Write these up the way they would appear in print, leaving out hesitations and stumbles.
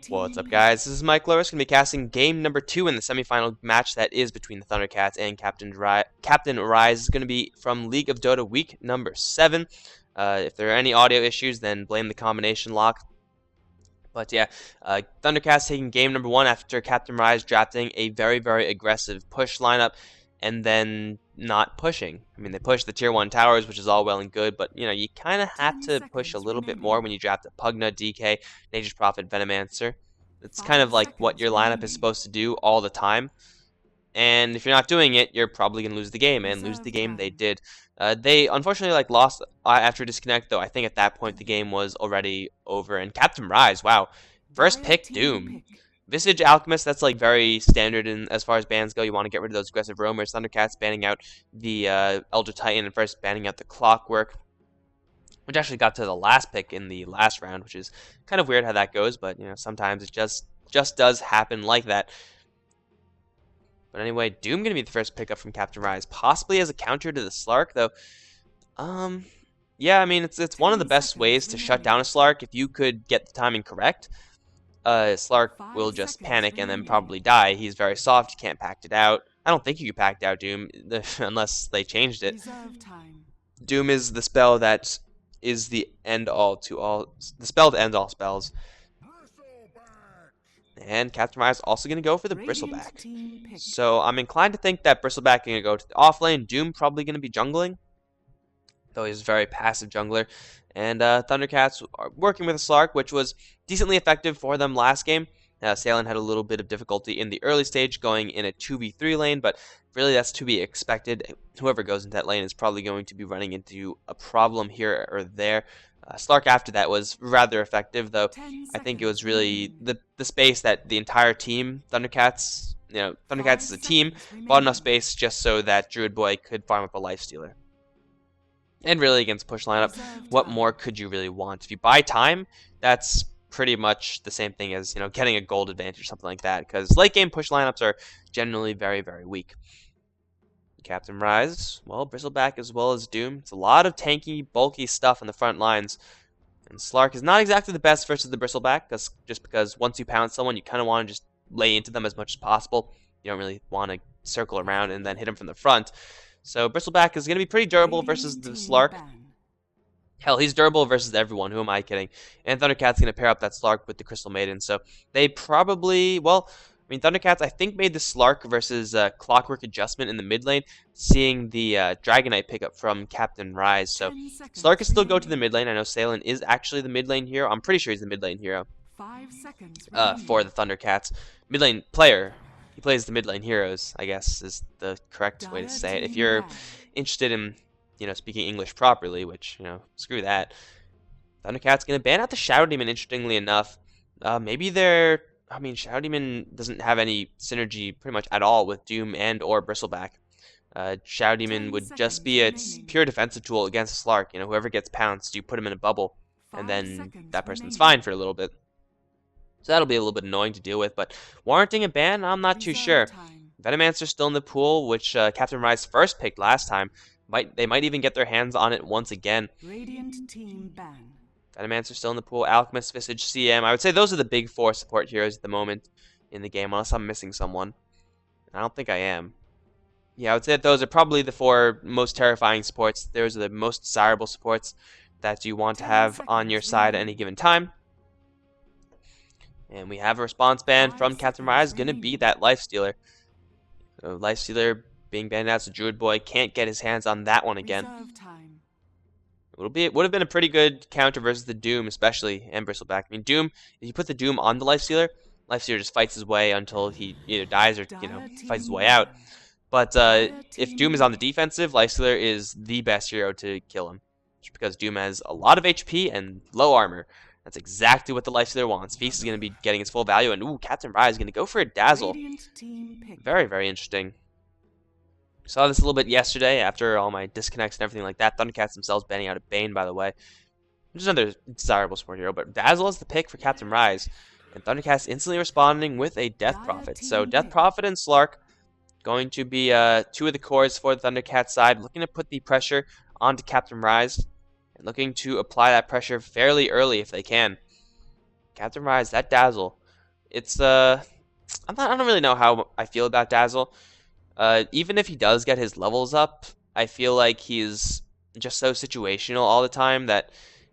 What's up, guys? This is Mike Loris, going to be casting game number 2 in the semifinal match that is between the Thundercats and CptRyze. Is going to be from League of Dota week number 7. If there are any audio issues, then blame the combination lock. But yeah, Thundercats taking game number 1 after CptRyze drafting a very, very aggressive push lineup and then not pushing. I mean, they pushed the tier 1 towers, which is all well and good, but you know, you kind of have to push a little bit more when you draft a Pugna, DK, Nature's Prophet, Venomancer. It's kind of like what your lineup is supposed to do all the time. And if you're not doing it, you're probably going to lose the game, and lose the game they did. They unfortunately lost after disconnect, though I think at that point the game was already over. And CptRyze, wow, first pick Doom. Visage Alchemist, that's like very standard in as far as bans go. You want to get rid of those aggressive roamers. Thundercats banning out the Elder Titan and first banning out the Clockwork, which actually got to the last pick in the last round, which is kind of weird how that goes, but you know, sometimes it just does happen like that. But anyway, Doom gonna be the first pickup from CptRyze, possibly as a counter to the Slark, though. Yeah, I mean, it's one of the best ways to shut down a Slark if you could get the timing correct. Slark will just panic and then probably die. He's very soft, you can't pact it out. I don't think you can pact out Doom, unless they changed it. Doom is the spell that is the end-all to all, the spell to end all spells. And CptRyze also going to go for the Bristleback. So I'm inclined to think that Bristleback is going to go to the off lane. Doom probably going to be jungling, though he's a very passive jungler. And Thundercats are working with a Slark, which was decently effective for them last game. Salen had a little bit of difficulty in the early stage going in a 2v3 lane, but really that's to be expected. Whoever goes into that lane is probably going to be running into a problem here or there. Slark after that was rather effective, though I think it was really the space that the entire team, Thundercats as a team, bought enough space just so that Druid Boy could farm up a Lifestealer. And really, against push lineup, what more could you really want? If you buy time, that's pretty much the same thing as, you know, getting a gold advantage or something like that, because late game push lineups are generally very, very weak. CptRyze, well, Bristleback as well as Doom. It's a lot of tanky, bulky stuff on the front lines. And Slark is not exactly the best versus the Bristleback, just because once you pound someone, you kind of want to just lay into them as much as possible. You don't really want to circle around and then hit them from the front. So Bristleback is going to be pretty durable versus the Slark. Hell, he's durable versus everyone. Who am I kidding? And Thundercats going to pair up that Slark with the Crystal Maiden. So they probably, well, I mean, Thundercats, I think, made the Slark versus Clockwork adjustment in the mid lane, seeing the Dragonite pickup from CptRyze. So Slark can still go to the mid lane. I know Salen is actually the mid lane hero. I'm pretty sure he's the mid lane hero for the Thundercats. Mid lane player. He plays the mid lane heroes, I guess, is the correct way to say it. If you're interested in, you know, speaking English properly, which, you know, screw that. Thundercats going to ban out the Shadow Demon, interestingly enough. Maybe they're... I mean, Shadow Demon doesn't have any synergy pretty much at all with Doom and or Bristleback. Shadow Demon would just be a pure defensive tool against Slark. You know, whoever gets pounced, you put him in a bubble, and then that person's fine for a little bit. So that'll be a little bit annoying to deal with, but warranting a ban, I'm not too sure. Venomancer's still in the pool, which CptRyze first picked last time. They might even get their hands on it once again. Venomancer's still in the pool. Alchemist, Visage, CM. I would say those are the big 4 support heroes at the moment in the game, unless I'm missing someone. I don't think I am. Yeah, I would say that those are probably the 4 most terrifying supports. Those are the most desirable supports that you want to have on your side at any given time. And we have a response ban from CptRyze, going to be that Lifestealer. So Lifestealer being banned out, so Druid Boy can't get his hands on that one again. It would have been a pretty good counter versus the Doom, especially, and Bristleback. I mean, Doom, if you put the Doom on the Lifestealer, Lifestealer just fights his way until he either dies or, you know, fights his way out. But if Doom is on the defensive, Lifestealer is the best hero to kill him. Just because Doom has a lot of HP and low armor. That's exactly what the Lifestealer wants. Feast is going to be getting its full value, and ooh, CptRyze is going to go for a Dazzle. Very, very interesting. Saw this a little bit yesterday after all my disconnects and everything like that. Thundercats themselves banning out a Bane, by the way. Which is another desirable support hero, but Dazzle is the pick for CptRyze. And Thundercats instantly responding with a Death Prophet. So Death Prophet and Slark going to be 2 of the cores for the Thundercats side, looking to put the pressure onto CptRyze. And looking to apply that pressure fairly early if they can. CptRyze, that Dazzle. It's I don't really know how I feel about Dazzle. Even if he does get his levels up, I feel like he's just so situational all the time that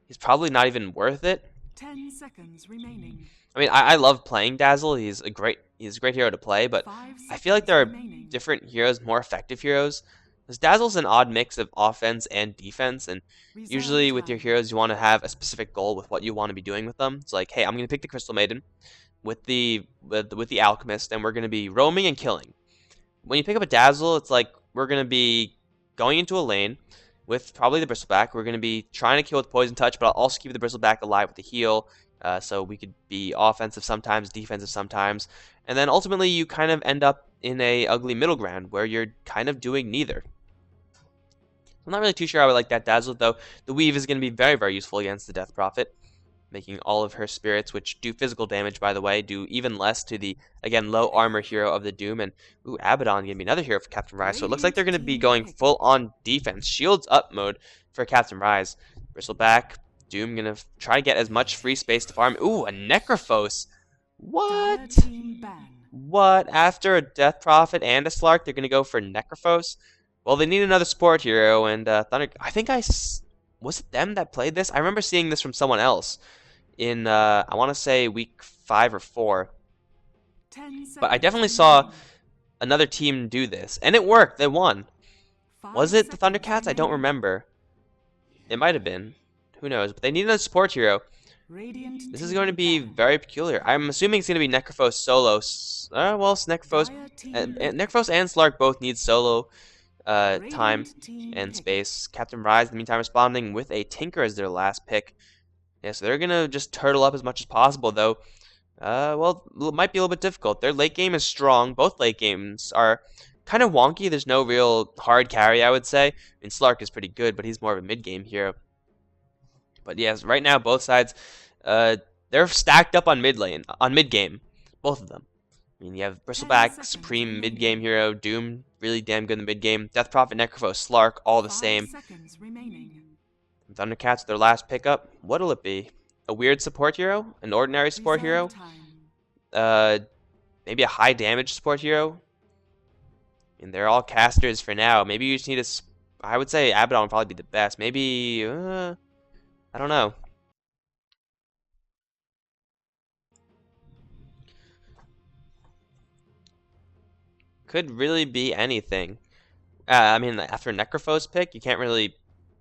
he's probably not even worth it. 10 seconds remaining. I mean, I love playing Dazzle. He's a great hero to play, but 5 I feel like seconds there are remaining. different heroes, more effective heroes. Because Dazzle's an odd mix of offense and defense, and Reserve usually with your time. heroes, you want to have a specific goal with what you want to be doing with them. It's like, hey, I'm going to pick the Crystal Maiden with the Alchemist, and we're going to be roaming and killing. When you pick up a Dazzle, it's like we're going to be going into a lane with probably the Bristleback. We're going to be trying to kill with Poison Touch, but I'll also keep the Bristleback alive with the heal. So we could be offensive sometimes, defensive sometimes. And then ultimately you kind of end up in a ugly middle ground where you're kind of doing neither. I'm not really too sure how I like that Dazzle, though. The Weave is going to be very, very useful against the Death Prophet, making all of her spirits, which do physical damage, by the way, do even less to the, again, low armor hero of the Doom. And, ooh, Abaddon going to be another hero for CptRyze. So it looks like they're going to be going full on defense. Shields up mode for CptRyze. Bristleback, Doom going to try to get as much free space to farm. Ooh, a Necrophos. What? What? After a Death Prophet and a Slark, they're going to go for Necrophos? Well, they need another support hero, and Thunder... Was it them that played this? I remember seeing this from someone else in, I want to say week 5 or 4. But I definitely saw another team do this, and it worked. They won. Was it the Thundercats? I don't remember. It might have been. Who knows? But they need another support hero. This is going to be very peculiar. I'm assuming it's going to be Necrophos solo. Well, Necrophos and Slark both need solo time and space. CptRyze, in the meantime, responding with a Tinker as their last pick. Yeah, so they're going to just turtle up as much as possible, though. Well, it might be a little bit difficult. Their late game is strong. Both late games are kind of wonky. There's no real hard carry, I would say. I mean, Slark is pretty good, but he's more of a mid-game hero. But yes, right now, both sides, they're stacked up on mid-game. Both of them. I mean, you have Bristleback, Supreme mid-game hero, Doom, really damn good in the mid-game, Death Prophet, Necrophos, Slark, all the same. Thundercats, their last pickup. What'll it be? A weird support hero? An ordinary support hero? Maybe a high damage support hero? And they're all casters for now. Maybe you just need I would say Abaddon would probably be the best. Maybe, I don't know. Could really be anything. I mean, after Necrophos pick, you can't really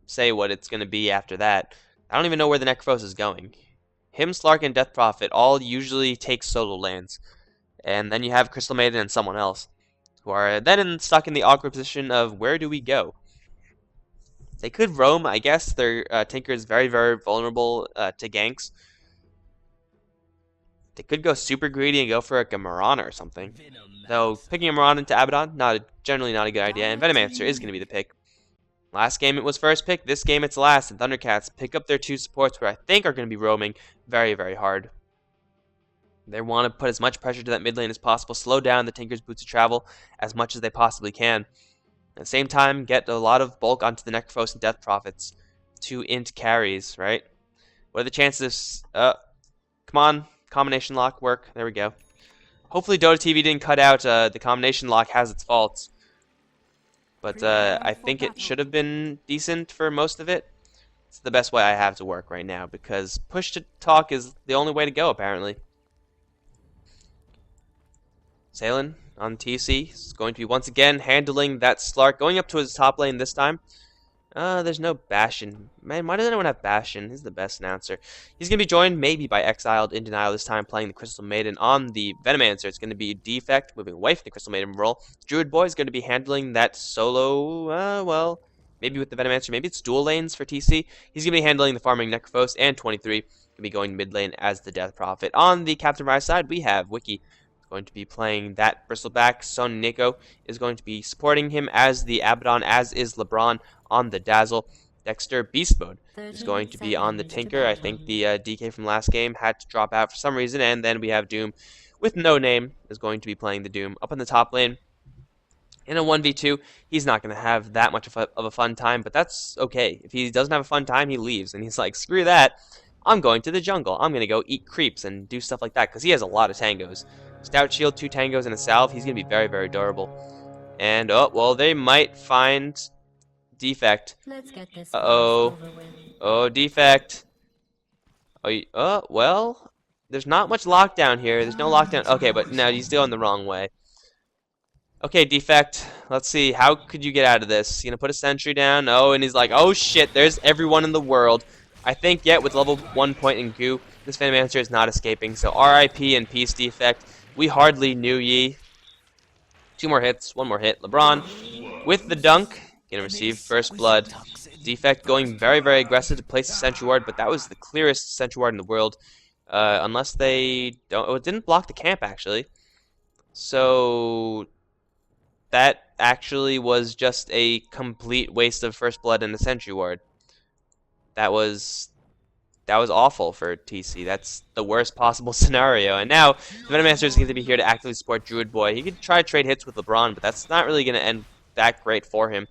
say what it's going to be after that. I don't even know where the Necrophos is going. Him, Slark, and Death Prophet all usually take solo lanes. And then you have Crystal Maiden and someone else, who are then stuck in the awkward position of where do we go? They could roam, I guess. Their Tinker is very, very vulnerable to ganks. They could go super greedy and go for like a Mirana or something. Though picking a Mirana into Abaddon, generally not a good idea. And Venomancer is going to be the pick. Last game it was first pick. This game it's last. And Thundercats pick up their two supports, who I think are going to be roaming very, very hard. They want to put as much pressure to that mid lane as possible. Slow down the Tinker's Boots of Travel as much as they possibly can. At the same time, get a lot of bulk onto the Necrophos and Death Prophets. 2 int carries, right? What are the chances? Come on. Combination lock work. There we go. Hopefully Dota TV didn't cut out the combination lock has its faults. But I think it should have been decent for most of it. It's the best way I have to work right now, because push to talk is the only way to go, apparently. Salen on TC is going to be once again handling that Slark, going up to his top lane this time. There's no Bastion. Man, why does anyone have Bastion? He's the best announcer. He's going to be joined maybe by Exiled in Denial this time, playing the Crystal Maiden on the Venomancer. It's going to be Defect, moving away from the Crystal Maiden role. Druid Boy is going to be handling that solo, well, maybe with the Venomancer. Maybe it's dual lanes for TC. He's going to be handling the farming Necrophos, and 23 going to be going mid lane as the Death Prophet. On the CptRyze side, we have Wiki going to be playing that Bristleback. Son Nico is going to be supporting him as the Abaddon, as is LeBron on the Dazzle. Dexter Beast Mode is going to be on the Tinker. I think the DK from last game had to drop out for some reason. And then we have Doom with no name is going to be playing the Doom up in the top lane. In a 1v2, he's not going to have that much of a fun time, but that's okay. If he doesn't have a fun time, he leaves. And he's like, screw that. I'm going to the jungle. I'm going to go eat creeps and do stuff like that because he has a lot of tangos. Stout shield, 2 tangos, and a salve. He's going to be very, very durable. And, oh, well, they might find defect. Let's get this Uh-oh. over with. Oh, defect. Oh, well, there's not much lockdown here. There's no lockdown. Okay, but no, he's going the wrong way. Okay, defect. Let's see. How could you get out of this? You gonna put a sentry down? Oh, and he's like, oh shit, there's everyone in the world. I think yet with level 1 point in goo, this Venomancer is not escaping. So RIP and peace, defect. We hardly knew ye. 2 more hits, 1 more hit. LeBron with the dunk. Gonna receive first blood. Defect going very, very aggressive to place a sentry ward, but that was the clearest sentry ward in the world. Unless they don't. Oh, it didn't block the camp actually. So that actually was just a complete waste of first blood and the sentry ward. That was awful for TC. That's the worst possible scenario. And now the Venomancer is going to be here to actively support Druid Boy. He could try to trade hits with LeBron, but that's not really going to end that great for him.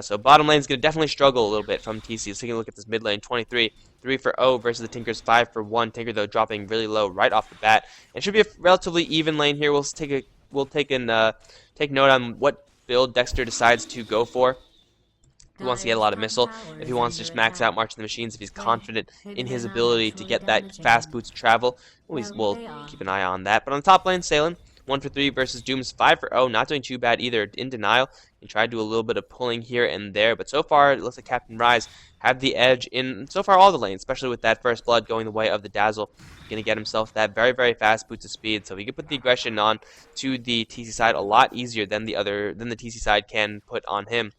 So bottom lane is going to definitely struggle a little bit from TC. Let's take a look at this mid lane. 23, 3 for O versus the Tinker's 5 for 1. Tinker though dropping really low right off the bat. It should be a relatively even lane here. Take note on what build Dexter decides to go for. If he wants to get a lot of missile, if he wants to just max out March of the Machines, if he's confident in his ability to get that fast boots travel, we'll keep an eye on that. But on the top lane, Salen, 1 for 3 versus Doom's 5 for 0, not doing too bad either, in denial. He tried to do a little bit of pulling here and there, but so far it looks like CptRyze have the edge in so far all the lanes, especially with that first blood going the way of the Dazzle. Going to get himself that very, very fast boots of speed, so he can put the aggression on to the TC side a lot easier than the TC side can put on him.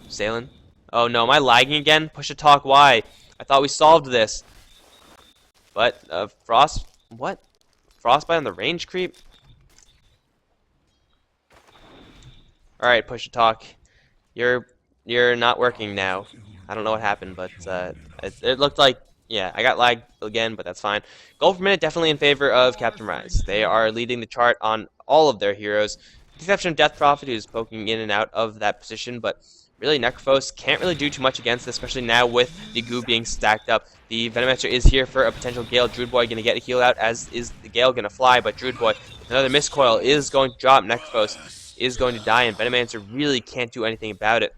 Salen. Oh no, am I lagging again? Push to talk, why? I thought we solved this. But, Frost... What? Frostbite on the range creep? Alright, push to talk. You're not working now. I don't know what happened, but, it looked like... Yeah, I got lagged again, but that's fine. Gold per minute definitely in favor of CptRyze. They are leading the chart on all of their heroes. With the exception of Death Prophet, who's poking in and out of that position, but... Really, Necrophos can't really do too much against it, especially now with the goo being stacked up. The Venomancer is here for a potential Gale. Druid Boy going to get a heal out, as is the Gale going to fly, but Druid Boy, with another Miscoil, is going to drop. Necrophos is going to die, and Venomancer really can't do anything about it.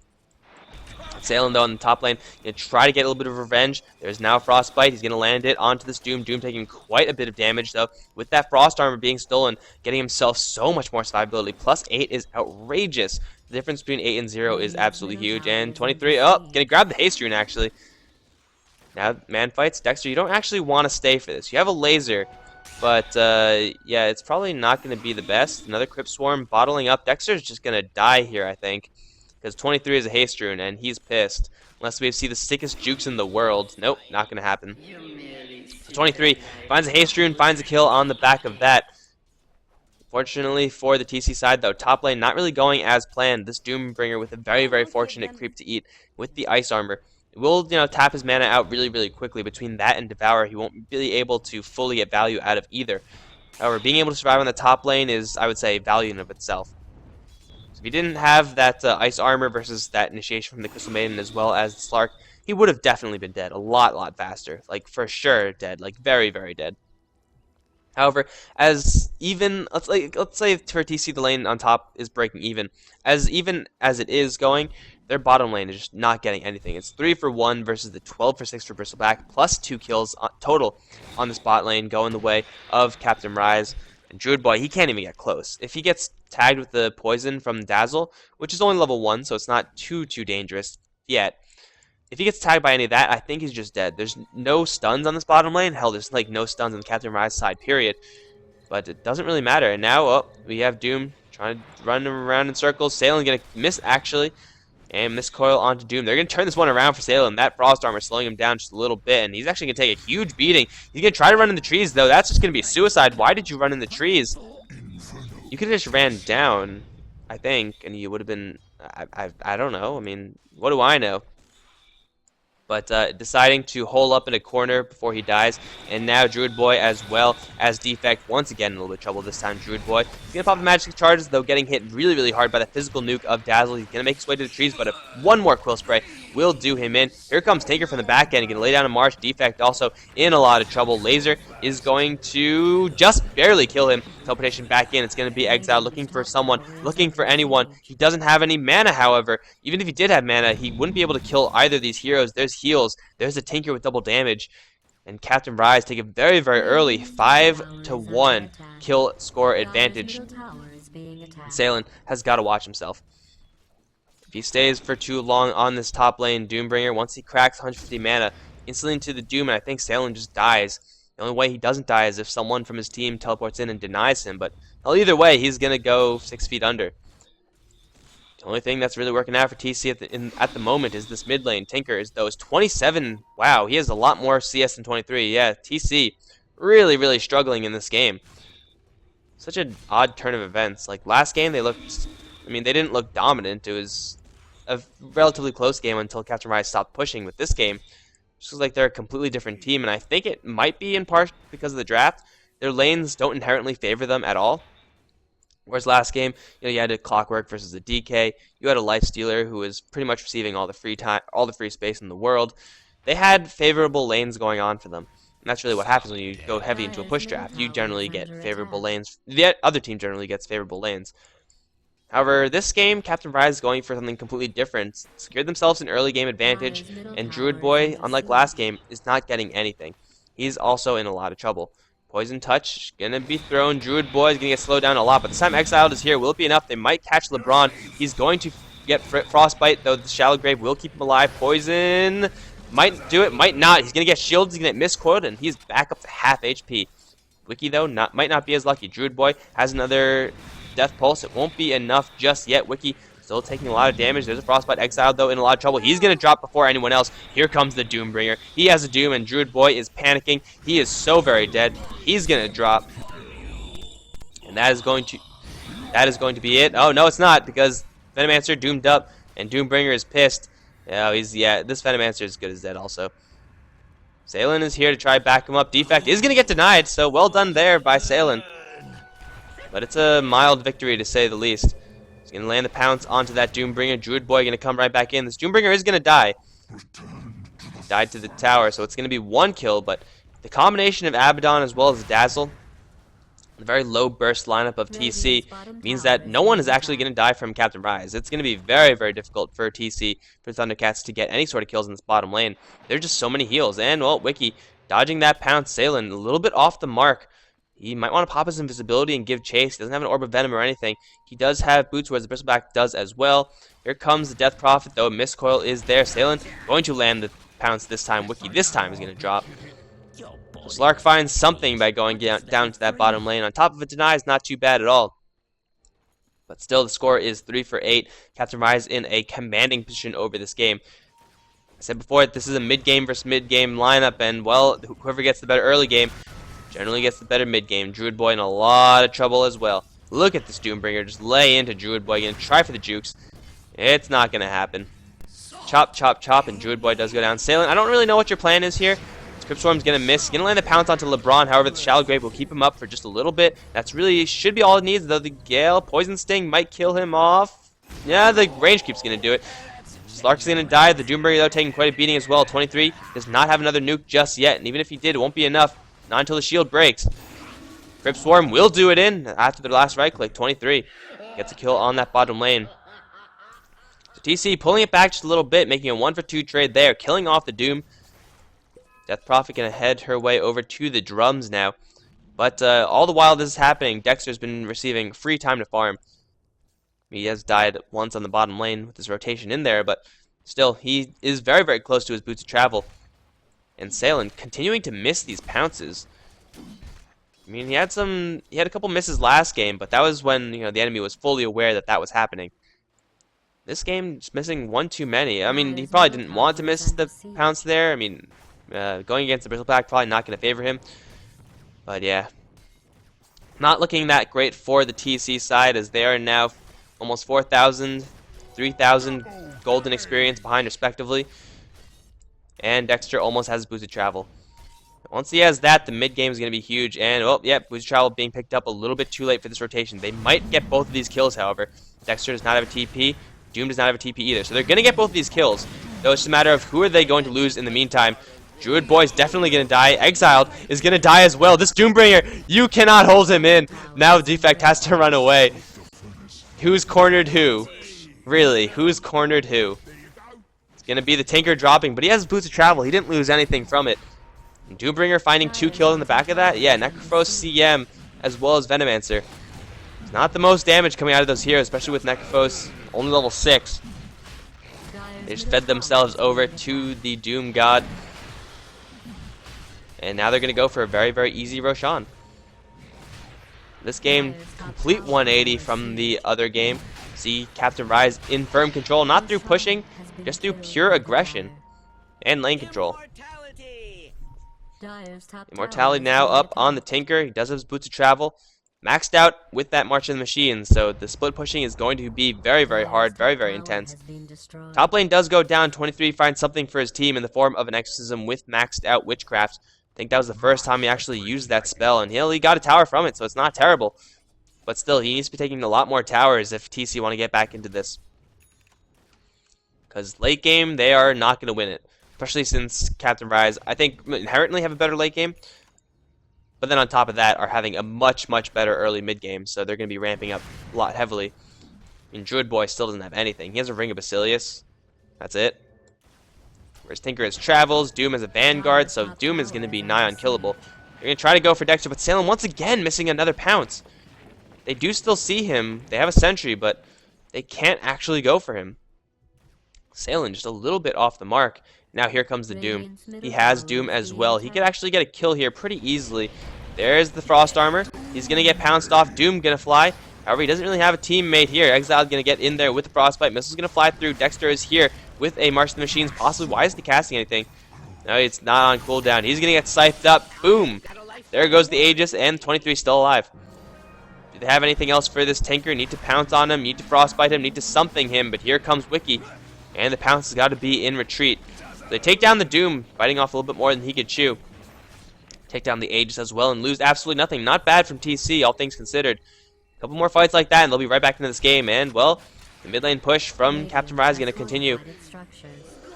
Salen, though, on the top lane, going to try to get a little bit of revenge. There's now Frostbite. He's going to land it onto this Doom. Doom taking quite a bit of damage, though, with that Frost Armor being stolen, getting himself so much more survivability. Plus 8 is outrageous. The difference between 8 and 0 is absolutely huge. And 23, oh, going to grab the haste rune, actually. Now, man fights. Dexter, you don't actually want to stay for this. You have a laser, but, yeah, it's probably not going to be the best. Another Crypt Swarm bottling up. Dexter's just going to die here, I think. Because 23 is a haste rune, and he's pissed. Unless we see the sickest jukes in the world. Nope, not going to happen. So 23 finds a haste rune, finds a kill on the back of that. Fortunately for the TC side, though, top lane not really going as planned. This Doombringer with a very, very fortunate creep to eat with the Ice Armor. It will, tap his mana out really, really quickly. Between that and Devour, he won't be able to fully get value out of either. However, being able to survive on the top lane is, I would say, value in of itself. If he didn't have that Ice Armor versus that initiation from the Crystal Maiden as well as the Slark, he would have definitely been dead a lot faster. Like, for sure dead. Like, very, very dead. However, as even, let's say for TC the lane on top is breaking even as it is going, their bottom lane is just not getting anything. It's 3 for 1 versus the 12 for 6 for Bristleback, plus 2 kills total on this bot lane going the way of CptRyze. And Druid Boy, he can't even get close. If he gets tagged with the poison from Dazzle, which is only level 1, so it's not too dangerous yet. If he gets tagged by any of that, I think he's just dead. There's no stuns on this bottom lane. Hell, there's like no stuns on the CptRyze side, period. But it doesn't really matter. And now, oh, we have Doom trying to run around in circles. Salen going to miss, actually. And Miscoil onto Doom. They're going to turn this one around for Salen. That Frost Armor slowing him down just a little bit. And he's actually going to take a huge beating. He's going to try to run in the trees, though. That's just going to be suicide. Why did you run in the trees? You could have just ran down, I think. And you would have been... I don't know. I mean, what do I know? But deciding to hole up in a corner before he dies. And now Druid Boy as well as Defect once again in a little bit of trouble this time. Druid Boy. He's going to pop the magic charges, though, getting hit really, really hard by the physical nuke of Dazzle. He's going to make his way to the trees, but one more Quill Spray will do him in. Here comes Tinker from the back end. Going to lay down a March. Defect also in a lot of trouble. Laser is going to just barely kill him. Teleportation back in. It's going to be Exile looking for someone, looking for anyone. He doesn't have any mana, however. Even if he did have mana, he wouldn't be able to kill either of these heroes. There's heals. There's a Tinker with double damage. And CptRyze take a very, very early 5-1 kill score advantage. Salen has got to watch himself. If he stays for too long on this top lane, Doombringer, once he cracks 150 mana, instantly into the Doom, and I think Salen just dies. The only way he doesn't die is if someone from his team teleports in and denies him, but well, either way, he's going to go 6 feet under. The only thing that's really working out for TC at the moment is this mid lane. Tinker is 27. Wow, he has a lot more CS than 23. Yeah, TC really, really struggling in this game. Such an odd turn of events. Like last game, they didn't look dominant. It was a relatively close game until CptRyze stopped pushing. With this game, it just looks like they're a completely different team, and I think it might be in part because of the draft. Their lanes don't inherently favor them at all. Whereas last game, you had a Clockwork versus a DK. You had a Life Stealer who was pretty much receiving all the free time, all the free space in the world. They had favorable lanes going on for them. And that's really what happens when you go heavy into a push draft. You generally get favorable lanes. The other team generally gets favorable lanes. However, this game, CptRyze is going for something completely different. Secured themselves an early game advantage, and Druid Boy, unlike last game, is not getting anything. He's also in a lot of trouble. Poison Touch gonna be thrown. Druid Boy is gonna get slowed down a lot, but this time Exiled is here. Will it be enough? They might catch LeBron. He's going to get Frostbite, though the Shallow Grave will keep him alive. Poison might do it, might not. He's gonna get shielded. He's gonna get misquoted, and he's back up to half HP. Wiki though might not be as lucky. Druid Boy has another Death Pulse. It won't be enough just yet. Wiki still taking a lot of damage. There's a Frostbite. Exiled, though, in a lot of trouble. He's going to drop before anyone else. Here comes the Doombringer. He has a Doom, and Druid Boy is panicking. He is so very dead. He's going to drop. And that is going to be it. Oh, no, it's not, because Venomancer doomed up, and Doombringer is pissed. This Venomancer is good as dead also. Salen is here to try to back him up. Defect is going to get denied, so well done there by Salen. But it's a mild victory, to say the least. He's going to land the pounce onto that Doombringer. Druid Boy going to come right back in. This Doombringer is going to die. Died to the tower, so it's going to be 1 kill, but the combination of Abaddon as well as Dazzle, the very low burst lineup of TC, means that no one is actually going to die from CptRyze. It's going to be very, very difficult for TC, for Thundercats, to get any sort of kills in this bottom lane. There are just so many heals, and, well, Wiki dodging that pounce. Salen a little bit off the mark. He might want to pop his invisibility and give chase. He doesn't have an Orb of Venom or anything. He does have Boots, whereas the Bristleback does as well. Here comes the Death Prophet, though. Mistcoil is there. Salen going to land the pounce this time. Wiki this time is going to drop. Slark finds something by going down to that bottom lane. On top of it, deny is not too bad at all. But still, the score is 3 for 8. CptRyze in a commanding position over this game. I said before, this is a mid-game versus mid-game lineup, and, well, whoever gets the better early game generally gets the better mid-game. Druid Boy in a lot of trouble as well. Look at this Doombringer. Just lay into Druid Boy. Gonna try for the jukes. It's not gonna happen. Chop, chop, chop, and Druid Boy does go down. Salen, I don't really know what your plan is here. Crypt Swarm's gonna miss. Gonna land the pounce onto LeBron. However, the Shallow Grave will keep him up for just a little bit. That's really should be all it needs, though the Gale Poison Sting might kill him off. Yeah, the range keep's gonna do it. Slark's gonna die. The Doombringer, though, taking quite a beating as well. 23 does not have another nuke just yet, and even if he did, it won't be enough. Not until the shield breaks. Crypt Swarm will do it in after the last right click. 23 gets a kill on that bottom lane. So TC pulling it back just a little bit, making a 1-for-2 trade there, killing off the Doom. Death Prophet gonna head her way over to the drums now. But all the while this is happening, Dexter's been receiving free time to farm. He has died once on the bottom lane with his rotation in there, but still, he is very, very close to his Boots of Travel. And Salen continuing to miss these pounces. I mean, he had a couple misses last game, but that was when the enemy was fully aware that that was happening. This game, just missing one too many. I mean, he probably didn't want to miss the pounce there. I mean, going against the Bristleback probably not going to favor him. But yeah, not looking that great for the TC side, as they are now almost 4,000, 3,000 golden experience behind respectively. And Dexter almost has Boots of Travel. Once he has that, the mid game is going to be huge. And, oh, yeah, Boots of Travel being picked up a little bit too late for this rotation. They might get both of these kills, however. Dexter does not have a TP. Doom does not have a TP either. So they're going to get both of these kills. Though it's just a matter of who are they going to lose in the meantime. Druid Boy's definitely going to die. Exiled is going to die as well. This Doombringer, you cannot hold him in. Now Defect has to run away. Who's cornered who? Really, who's cornered who? It's going to be the Tinker dropping, but he has Boots of Travel. He didn't lose anything from it. And Doombringer finding 2 kills in the back of that? Yeah, Necrophos CM as well as Venomancer. It's not the most damage coming out of those heroes, especially with Necrophos only level 6. They just fed themselves over to the Doom God. And now they're going to go for a very, very easy Roshan. This game, complete 180 from the other game. See CptRyze in firm control, not through pushing, just through pure aggression and lane control. Immortality now up on the Tinker. He does have his Boots of Travel. Maxed out with that March of the Machines, so the split pushing is going to be very, very hard, very, very intense. Top lane does go down. 23 finds something for his team in the form of an Exorcism with maxed out Witchcraft. I think that was the first time he actually used that spell, and he got a tower from it, so it's not terrible. But still, he needs to be taking a lot more towers if TC want to get back into this. Because late game, they are not going to win it. Especially since CptRyze, I think, inherently have a better late game. But then on top of that, are having a much, much better early mid game. So they're going to be ramping up a lot heavily. I mean, Druid Boy still doesn't have anything. He has a Ring of Basilius. That's it. Whereas Tinker has Travels, Doom has a Vanguard, so Doom is going to be nigh unkillable. They're going to try to go for Dexter, but Salem once again missing another pounce. They do still see him. They have a sentry, but they can't actually go for him. Salem just a little bit off the mark. Now here comes the Doom. He has Doom as well. He could actually get a kill here pretty easily. There's the Frost Armor. He's going to get pounced off. Doom going to fly. However, he doesn't really have a teammate here. Exiled going to get in there with the Frostbite. Missile's going to fly through. Dexter is here with a March of the Machines. Possibly. Why isn't he casting anything? No, it's not on cooldown. He's going to get scythed up. Boom. There goes the Aegis, and 23 still alive. Do they have anything else for this Tinker? Need to pounce on him. Need to Frostbite him. Need to something him. But here comes Wiki. And the pounce has got to be in retreat. They take down the Doom, biting off a little bit more than he could chew. Take down the Aegis as well and lose absolutely nothing. Not bad from TC, all things considered. A couple more fights like that and they'll be right back into this game. And, well, the mid lane push from CptRyze is going to continue.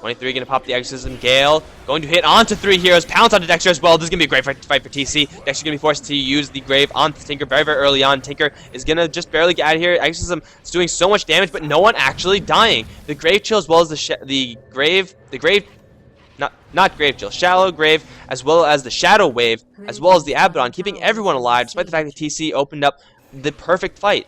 23 going to pop the Exorcism. Gale going to hit onto 3 heroes. Pounce onto Dexter as well. This is going to be a great fight for TC. Dexter's going to be forced to use the Grave on Tinker very, very early on. Tinker is going to just barely get out of here. Exorcism is doing so much damage, but no one actually dying. The Grave Chill as well as the Grave... Not Grave Chill, Shallow Grave, as well as the Shadow Wave, as well as the Abaddon, keeping everyone alive, despite the fact that TC opened up the perfect fight.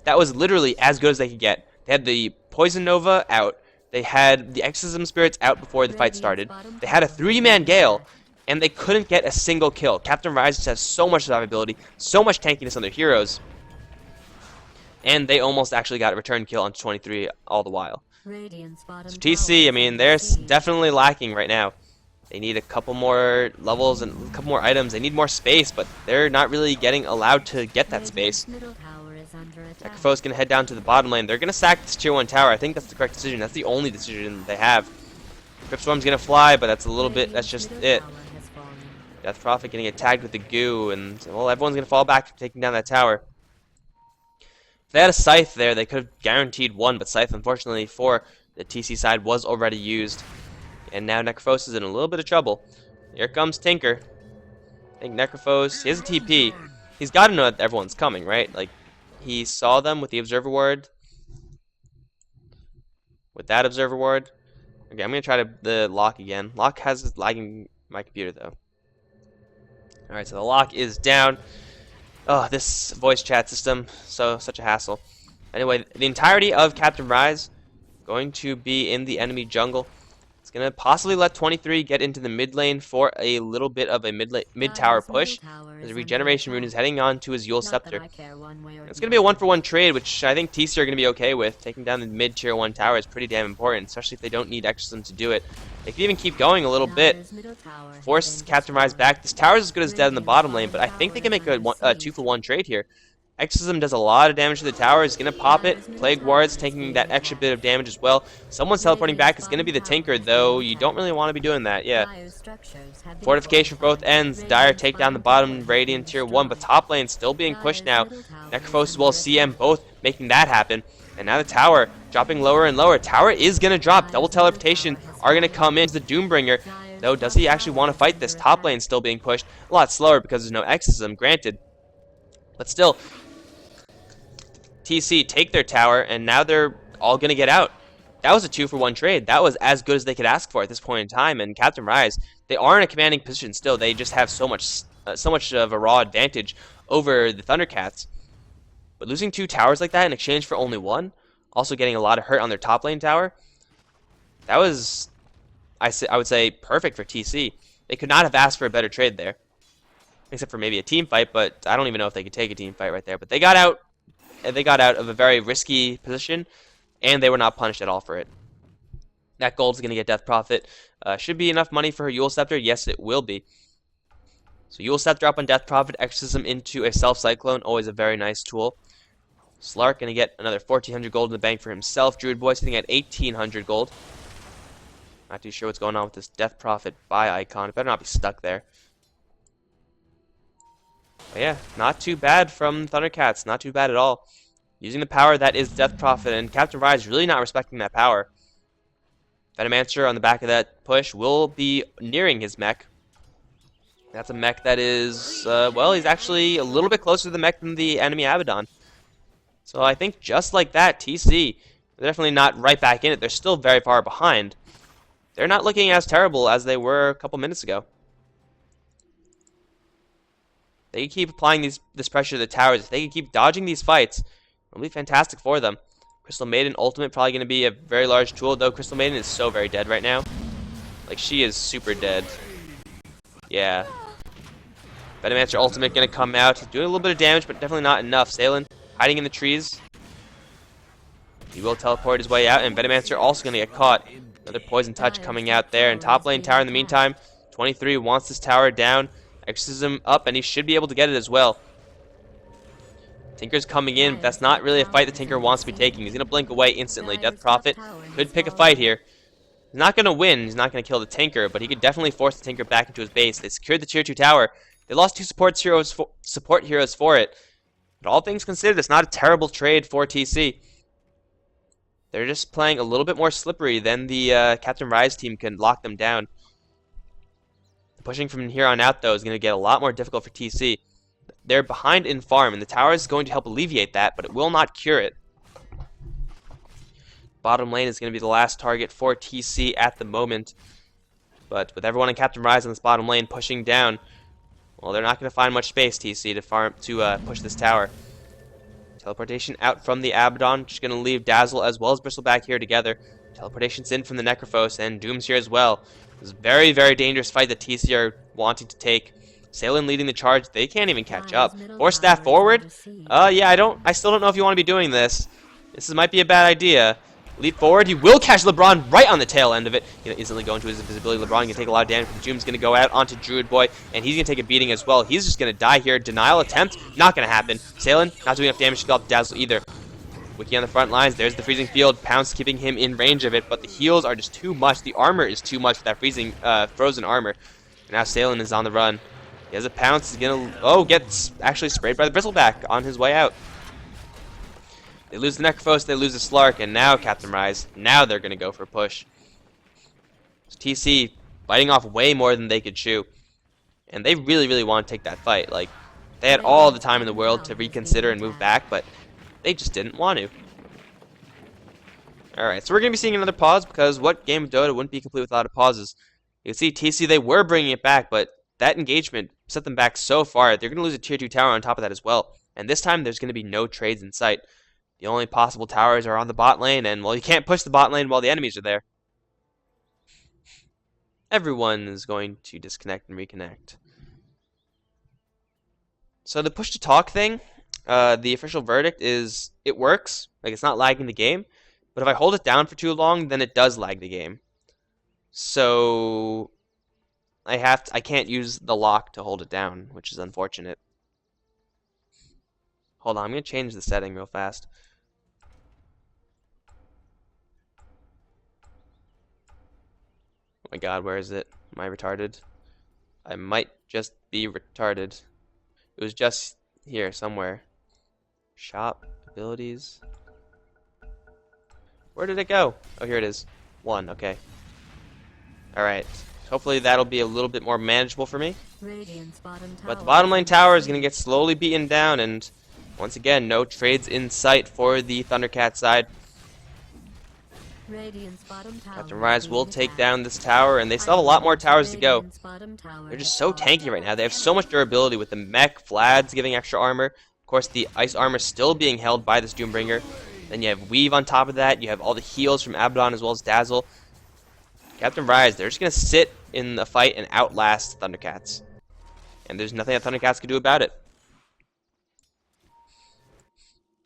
That was literally as good as they could get. They had the Poison Nova out, they had the Exorcism Spirits out before the fight started, they had a 3-man Gale, and they couldn't get a single kill. CptRyze just has so much survivability, so much tankiness on their heroes, and they almost actually got a return kill on 23 all the while. So TC, I mean, they're definitely lacking right now. They need a couple more levels and a couple more items. They need more space, but they're not really getting allowed to get that space. Necrophos going to head down to the bottom lane. They're going to sack this tier 1 tower. I think that's the correct decision. That's the only decision they have. Cryptstorm's going to fly, but that's a little bit, that's just it. Death Prophet getting attacked with the goo, and, well, everyone's going to fall back from taking down that tower. If they had a Scythe there, they could have guaranteed 1, but Scythe, unfortunately, for the TC side was already used. And now Necrophos is in a little bit of trouble. Here comes Tinker. I think Necrophos, he has a TP. He's got to know that everyone's coming, right? Like, he saw them with the Observer Ward. With that Observer Ward. Okay, I'm going to try the lock again. Lock has lagging my computer, though. Alright, so the lock is down. Oh, this voice chat system, such a hassle. Anyway, the entirety of CptRyze going to be in the enemy jungle. It's going to possibly let 23 get into the mid lane for a little bit of a mid-tower push. As a regeneration rune is heading on to his Yule Scepter. It's going to be a 1-for-1 trade, which I think TC are going to be okay with. Taking down the mid-tier 1 tower is pretty damn important, especially if they don't need Exorcism to do it. They can even keep going a little bit. Force CptRyze back. This tower is as good as dead in the bottom lane, but I think they can make a 2-for-1 trade here. Exorcism does a lot of damage to the tower. He's going to pop it. Plague Wards taking that extra bit of damage as well. Someone's teleporting back. It's going to be the Tinker, though. You don't really want to be doing that, yeah. Fortification for both ends. Dire take down the bottom Radiant tier 1, but top lane still being pushed now. Necrophos as well as CM both making that happen. And now the tower dropping lower and lower. Tower is going to drop. Double teleportation are going to come in. The Doombringer, though, does he actually want to fight this? Top lane still being pushed a lot slower because there's no exorcism, granted. But still, TC take their tower, and now they're all going to get out. That was a 2-for-1 trade. That was as good as they could ask for at this point in time. And CptRyze, they are in a commanding position still. They just have so much of a raw advantage over the Thundercats. But losing 2 towers like that in exchange for only 1, also getting a lot of hurt on their top lane tower, that was, I would say, perfect for TC. They could not have asked for a better trade there, except for maybe a team fight. But I don't even know if they could take a team fight right there. But they got out. They got out of a very risky position, and they were not punished at all for it. That gold's going to get Death Prophet. Should be enough money for her Eul Scepter. Yes, it will be. So Eul Scepter up on Death Prophet, Exorcism into a Self Cyclone, always a very nice tool. Slark going to get another 1,400 gold in the bank for himself. Druid Boy sitting at 1,800 gold. Not too sure what's going on with this Death Prophet buy icon. It better not be stuck there. But yeah, not too bad from Thundercats. Not too bad at all. Using the power that is Death Prophet, and CptRyze really not respecting that power. Venomancer on the back of that push will be nearing his mech. That's a mech that is, well, he's actually a little bit closer to the mech than the enemy Abaddon. So I think just like that, TC, they're definitely not right back in it. They're still very far behind. They're not looking as terrible as they were a couple minutes ago. They can keep applying this pressure to the towers. If they can keep dodging these fights, it'll be fantastic for them. Crystal Maiden ultimate probably going to be a very large tool, though Crystal Maiden is so very dead right now. Like, she is super dead. Yeah. Venomancer ultimate going to come out, doing a little bit of damage, but definitely not enough. Salen hiding in the trees. He will teleport his way out, and Venomancer also going to get caught. Another poison touch coming out there, and top lane tower in the meantime. 23 wants this tower down. Exorcism up, and he should be able to get it as well. Tinker's coming in, but that's not really a fight that Tinker wants to be taking. He's going to blink away instantly. Death Prophet could pick a fight here. He's not going to win. He's not going to kill the Tinker, but he could definitely force the Tinker back into his base. They secured the tier 2 tower. They lost 2 support heroes for it. But all things considered, it's not a terrible trade for TC. They're just playing a little bit more slippery than the CptRyze team can lock them down. Pushing from here on out, though, is going to get a lot more difficult for TC. They're behind in farm, and the tower is going to help alleviate that, but it will not cure it. Bottom lane is going to be the last target for TC at the moment. But with everyone in CptRyze on this bottom lane pushing down, well, they're not going to find much space, TC, to push this tower. Teleportation out from the Abaddon, just going to leave Dazzle as well as Bristleback here together. Teleportation's in from the Necrophos, and Doom's here as well. It's a very, very dangerous fight that TC are wanting to take. Salen leading the charge. They can't even catch up. Force staff forward? Yeah, I still don't know if you want to be doing this. This might be a bad idea. Leap forward. He will catch LeBron right on the tail end of it. He'll instantly go into his invisibility. LeBron can take a lot of damage. Doom's going to go out onto Druid Boy, and he's going to take a beating as well. He's just going to die here. Denial attempt. Not going to happen. Salen not doing enough damage to stop Dazzle either. Wiki on the front lines. There's the freezing field. Pounce keeping him in range of it, but the heals are just too much. The armor is too much for that frozen armor. And now Salen is on the run. He has a pounce. He's gonna gets actually sprayed by the Bristleback on his way out. They lose the Necrophos. They lose the Slark, and now CptRyze. Now they're gonna go for a push. So TC biting off way more than they could chew, and they really, really want to take that fight. Like, they had all the time in the world to reconsider and move back, but they just didn't want to. Alright, so we're going to be seeing another pause, because what game of Dota wouldn't be complete without a pauses? You can see TC, they were bringing it back, but that engagement set them back so far. They're going to lose a tier 2 tower on top of that as well. And this time, there's going to be no trades in sight. The only possible towers are on the bot lane, and, well, you can't push the bot lane while the enemies are there. Everyone is going to disconnect and reconnect. So the push to talk thing, the official verdict is it works. Like, it's not lagging the game. But if I hold it down for too long, then it does lag the game. So I can't use the lock to hold it down, which is unfortunate. Hold on, I'm going to change the setting real fast. Oh my god, where is it? Am I retarded? I might just be retarded. It was just here somewhere. Shop, abilities. Where did it go? Oh, here it is. 1, okay. Alright. Hopefully that'll be a little bit more manageable for me. But the bottom lane tower is going to get slowly beaten down, and once again, no trades in sight for the Thundercat side. CptRyze will take down this tower, and they still have a lot more towers to go. They're just so tanky right now. They have so much durability with the mech, Vlad's giving extra armor. Of course, the ice armor still being held by this Doombringer. Then you have Weave on top of that. You have all the heals from Abaddon as well as Dazzle. CptRyze, they're just going to sit in the fight and outlast Thundercats. And there's nothing that Thundercats can do about it.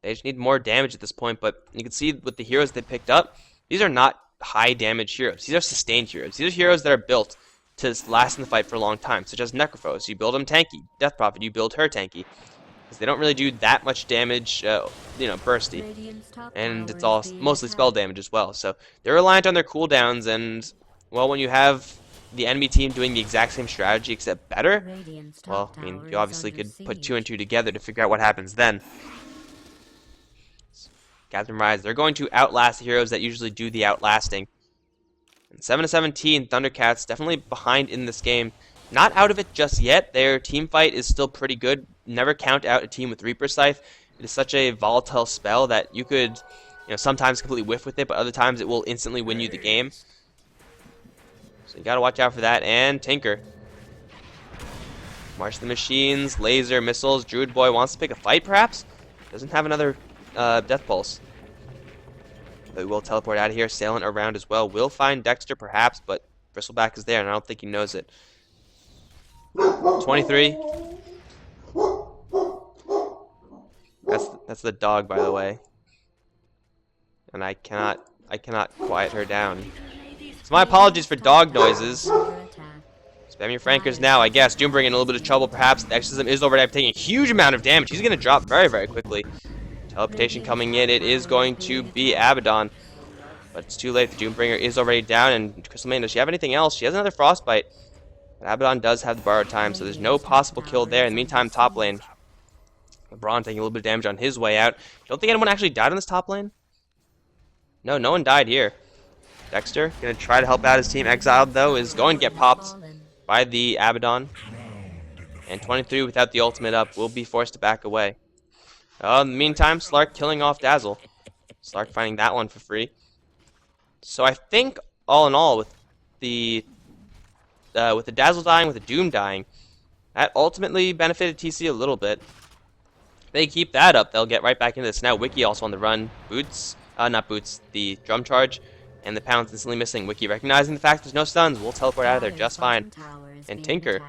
They just need more damage at this point, but you can see with the heroes they picked up, these are not high damage heroes. These are sustained heroes. These are heroes that are built to last in the fight for a long time, such as Necrophos. You build them tanky. Death Prophet, you build her tanky. Because they don't really do that much damage, bursty. And it's all mostly spell damage as well. So they're reliant on their cooldowns, and, well, when you have the enemy team doing the exact same strategy except better, well, I mean, you obviously could put 2 and 2 together to figure out what happens then. CptRyze, they're going to outlast the heroes that usually do the outlasting. And 7-17, Thundercats definitely behind in this game. Not out of it just yet. Their team fight is still pretty good. Never count out a team with Reaper Scythe. It is such a volatile spell that you could, sometimes completely whiff with it, but other times it will instantly win you the game. So you gotta watch out for that. And Tinker. March the Machines, Laser, Missiles. Druid Boy wants to pick a fight, perhaps? Doesn't have another Death Pulse. But we will teleport out of here. Sailing around as well. We'll find Dexter, perhaps, but Bristleback is there, and I don't think he knows it. 23. That's the dog, by the way. And I cannot quiet her down. So my apologies for dog noises. Spam your Frankers now, I guess. Doombringer in a little bit of trouble, perhaps. The Exorcism is already taking a huge amount of damage. He's going to drop very, very quickly. Teleportation coming in. It is going to be Abaddon. But it's too late. The Doombringer is already down. And Crystal Maiden, does she have anything else? She has another Frostbite. But Abaddon does have the borrowed time, so there's no possible kill there. In the meantime, top lane. LeBron taking a little bit of damage on his way out. Don't think anyone actually died on this top lane. No, no one died here. Dexter, going to try to help out his team. Exiled, though, is going to get popped by the Abaddon. And 23 without the ultimate up will be forced to back away. In the meantime, Slark killing off Dazzle. Slark finding that one for free. So I think, all in all, with the Dazzle dying, with the Doom dying, that ultimately benefited TC a little bit. If they keep that up, they'll get right back into this. Now Wiki also on the run. Not Boots, the Drum Charge. And the Pound's instantly missing. Wiki recognizing the fact there's no stuns. We'll teleport out of there just fine. And Tinker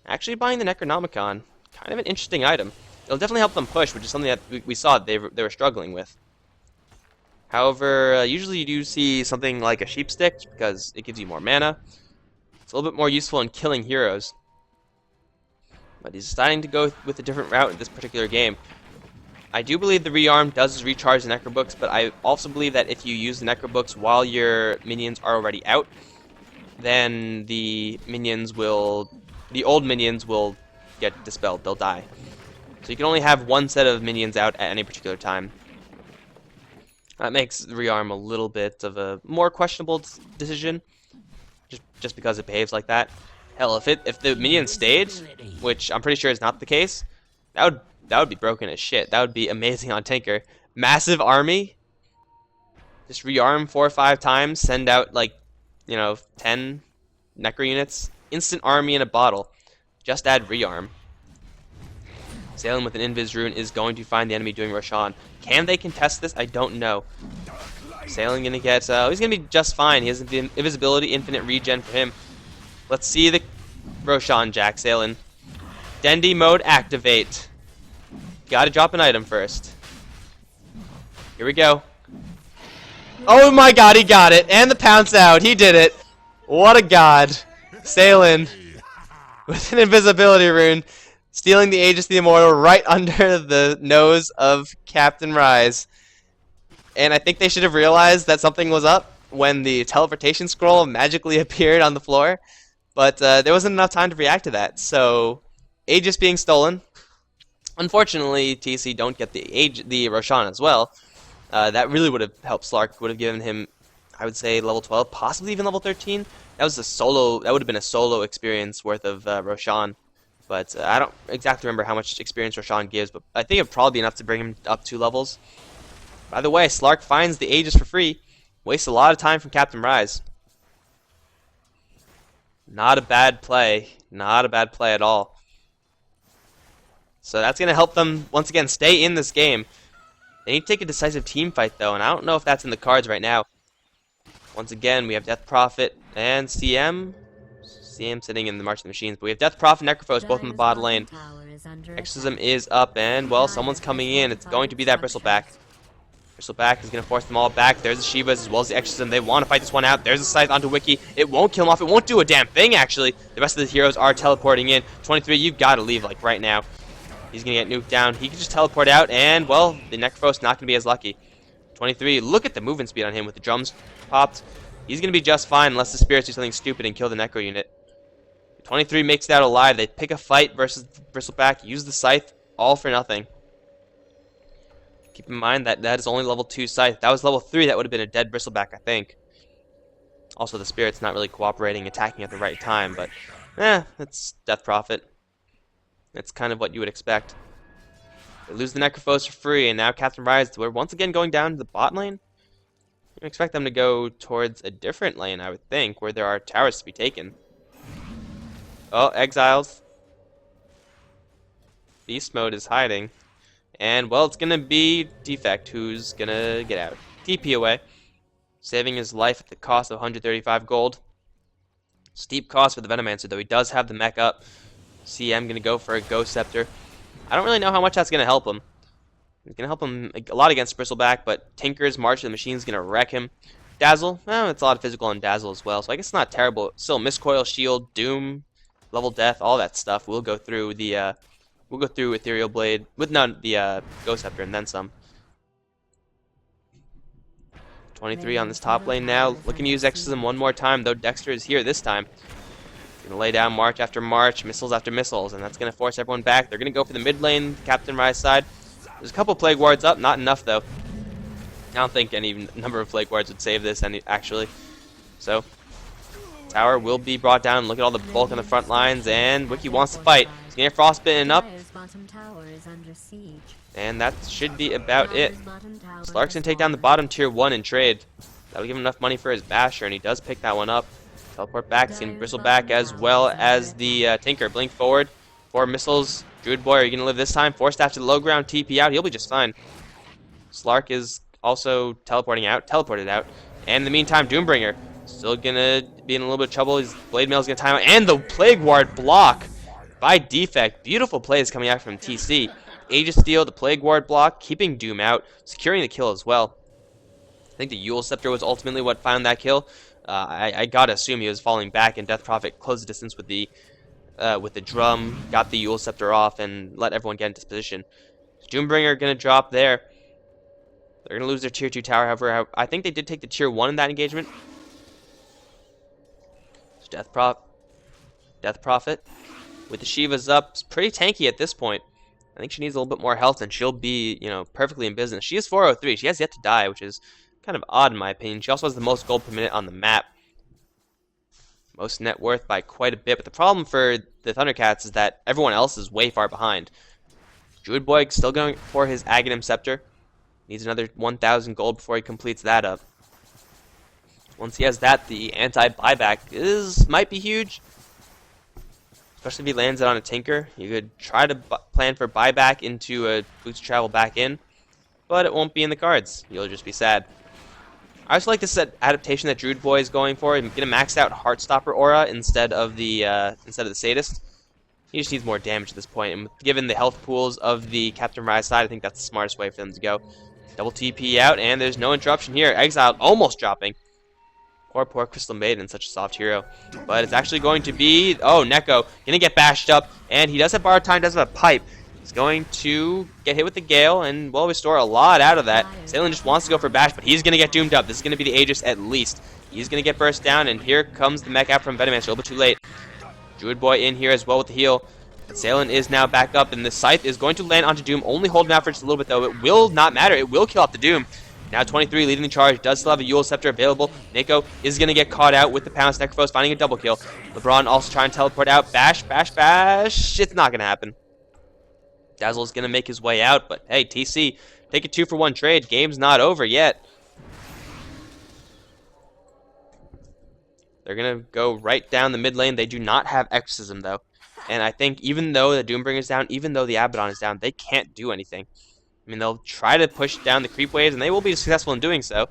actually buying the Necronomicon. Kind of an interesting item. It'll definitely help them push, which is something that we saw they were struggling with. However, usually you do see something like a Sheep Stick, because it gives you more mana. It's a little bit more useful in killing heroes. But he's deciding to go with a different route in this particular game. I do believe the Rearm does recharge the Necrobooks, but I also believe that if you use the Necrobooks while your minions are already out, then the old minions will get dispelled. They'll die. So you can only have one set of minions out at any particular time. That makes the Rearm a little bit of a more questionable decision, just because it behaves like that. Hell, if the minions stayed, which I'm pretty sure is not the case, that would be broken as shit. That would be amazing on Tinker. Massive army, just Rearm 4 or 5 times, send out like 10 Necro units, instant army in a bottle. Just add Rearm. Sailing with an Invis Rune is going to find the enemy doing Roshan. Can they contest this? I don't know. Sailing gonna get, he's gonna be just fine. He has the invisibility, infinite regen for him. Let's see the Roshan Jack Sailing. Dendy mode activate. Gotta drop an item first. Here we go. Oh my god, he got it! And the pounce out, he did it! What a god. Sailing with an invisibility rune, stealing the Aegis of the Immortal right under the nose of CptRyze. And I think they should have realized that something was up when the teleportation scroll magically appeared on the floor. But there wasn't enough time to react to that. So, Aegis being stolen. Unfortunately, TC don't get the Roshan as well. That really would have helped Slark. Would have given him, I would say, level 12, possibly even level 13. That was a solo. That would have been a solo experience worth of Roshan. But I don't exactly remember how much experience Roshan gives, but I think it'd probably be enough to bring him up 2 levels. By the way, Slark finds the Aegis for free. Wastes a lot of time from CptRyze. Not a bad play. Not a bad play at all. So that's going to help them, once again, stay in this game. They need to take a decisive team fight, though, and I don't know if that's in the cards right now. Once again, we have Death Prophet and CM. CM sitting in the March of the Machines, but we have Death Prophet and Necrophos both in the bottom lane. Exorcism is up, and, well, someone's coming in. It's going to be that Bristleback. Bristleback is going to force them all back. There's the Shivas as well as the Exorcism. They want to fight this one out. There's a Scythe onto Wiki. It won't kill him off. It won't do a damn thing, actually. The rest of the heroes are teleporting in. 23, you've got to leave, like, right now. He's going to get nuked down. He can just teleport out, and, well, the Necrophos not going to be as lucky. 23, look at the movement speed on him with the drums popped. He's going to be just fine unless the Spirits do something stupid and kill the Necro unit. 23 makes it out alive. They pick a fight versus Bristleback, use the Scythe, all for nothing. Keep in mind that that is only level 2 Scythe. If that was level 3, that would have been a dead Bristleback, I think. Also, the Spirit's not really cooperating, attacking at the right time, but, it's Death Prophet. It's kind of what you would expect. They lose the Necrophos for free, and now CptRyze, we're once again going down to the bot lane. You expect them to go towards a different lane, I would think, where there are towers to be taken. Oh, Exiles. Beast Mode is hiding. And, well, it's going to be Defect who's going to get out. TP away. Saving his life at the cost of 135 gold. Steep cost for the Venomancer, though he does have the mech up. CM going to go for a Ghost Scepter. I don't really know how much that's going to help him. It's going to help him a lot against Bristleback, but Tinker's March of the Machine is going to wreck him. Dazzle, it's a lot of physical on Dazzle as well, so I guess it's not terrible. Still, Miscoil, Shield, Doom, Level Death, all that stuff. We'll go through the, Ethereal Blade, with the Ghost Scepter and then some. 23 on this top lane now, looking to use Exorcism one more time, though Dexter is here this time. Going to lay down March after March, missiles after missiles, and that's going to force everyone back. They're going to go for the mid lane, CptRyze side. There's a couple Plague Wards up, not enough though. I don't think any number of Plague Wards would save this, actually. So, tower will be brought down. Look at all the bulk on the front lines, and Wiki wants to fight. He's going to get Frostbitten up. And that should be about it. Slark's going to take down the bottom tier 1 in trade. That'll give him enough money for his Basher, and he does pick that one up. Teleport back, he's going to bristle back as well as the Tinker. Blink forward, 4 missiles. Druid Boy, are you going to live this time? Forced after the low ground, TP out, he'll be just fine. Slark is also teleported out. And in the meantime, Doombringer still going to be in a little bit of trouble. His Blade Mail is going to time out. And the Plague Ward block by Defect. Beautiful plays coming out from TC. Aegis Steel, the Plague Ward block, keeping Doom out, securing the kill as well. I think the Eul Scepter was ultimately what found that kill. I gotta assume he was falling back, and Death Prophet closed the distance with the drum, got the Eul Scepter off, and let everyone get into position. Doombringer gonna drop there. They're gonna lose their tier 2 tower, however. I think they did take the tier 1 in that engagement. So Death Prophet with the Shivas up, it's pretty tanky at this point. I think she needs a little bit more health, and she'll be, perfectly in business. She is 403. She has yet to die, which is kind of odd in my opinion. She also has the most gold per minute on the map. Most net worth by quite a bit. But the problem for the Thundercats is that everyone else is way far behind. Druid Boy still going for his Aghanim Scepter. Needs another 1,000 gold before he completes that up. Once he has that, the anti-buyback might be huge. Especially if he lands it on a Tinker. You could try to plan for buyback into a boost travel back in. But it won't be in the cards. You'll just be sad. I also like this adaptation that Druid Boy is going for. He's gonna max out Heartstopper aura instead of the Sadist. He just needs more damage at this point, and given the health pools of the CptRyze side, I think that's the smartest way for them to go. Double TP out, and there's no interruption here. Exiled almost dropping. Poor Crystal Maiden, such a soft hero. But it's actually going to be Neko gonna get bashed up, and he does have borrowed time, does have a pipe. He's going to get hit with the Gale and will restore a lot out of that. Salen just wants to go for bash, but he's going to get doomed up. This is going to be the Aegis at least. He's going to get burst down, and here comes the mech out from Venomancer. A little bit too late. Druid Boy in here as well with the heal. But Salen is now back up, and the Scythe is going to land onto Doom. Only holding out for just a little bit, though. It will not matter. It will kill off the Doom. Now 23 leading the charge, does still have a Yule Scepter available. Nico is going to get caught out with the Pounce. Necrophos finding a double kill. LeBron also trying to teleport out. Bash, bash, bash. It's not going to happen. Dazzle's going to make his way out, but hey, TC, take a 2-for-1 trade. Game's not over yet. They're going to go right down the mid lane. They do not have Exorcism, though. And I think even though the Doombringer's down, even though the Abaddon is down, they can't do anything. I mean, they'll try to push down the creep waves, and they will be successful in doing so.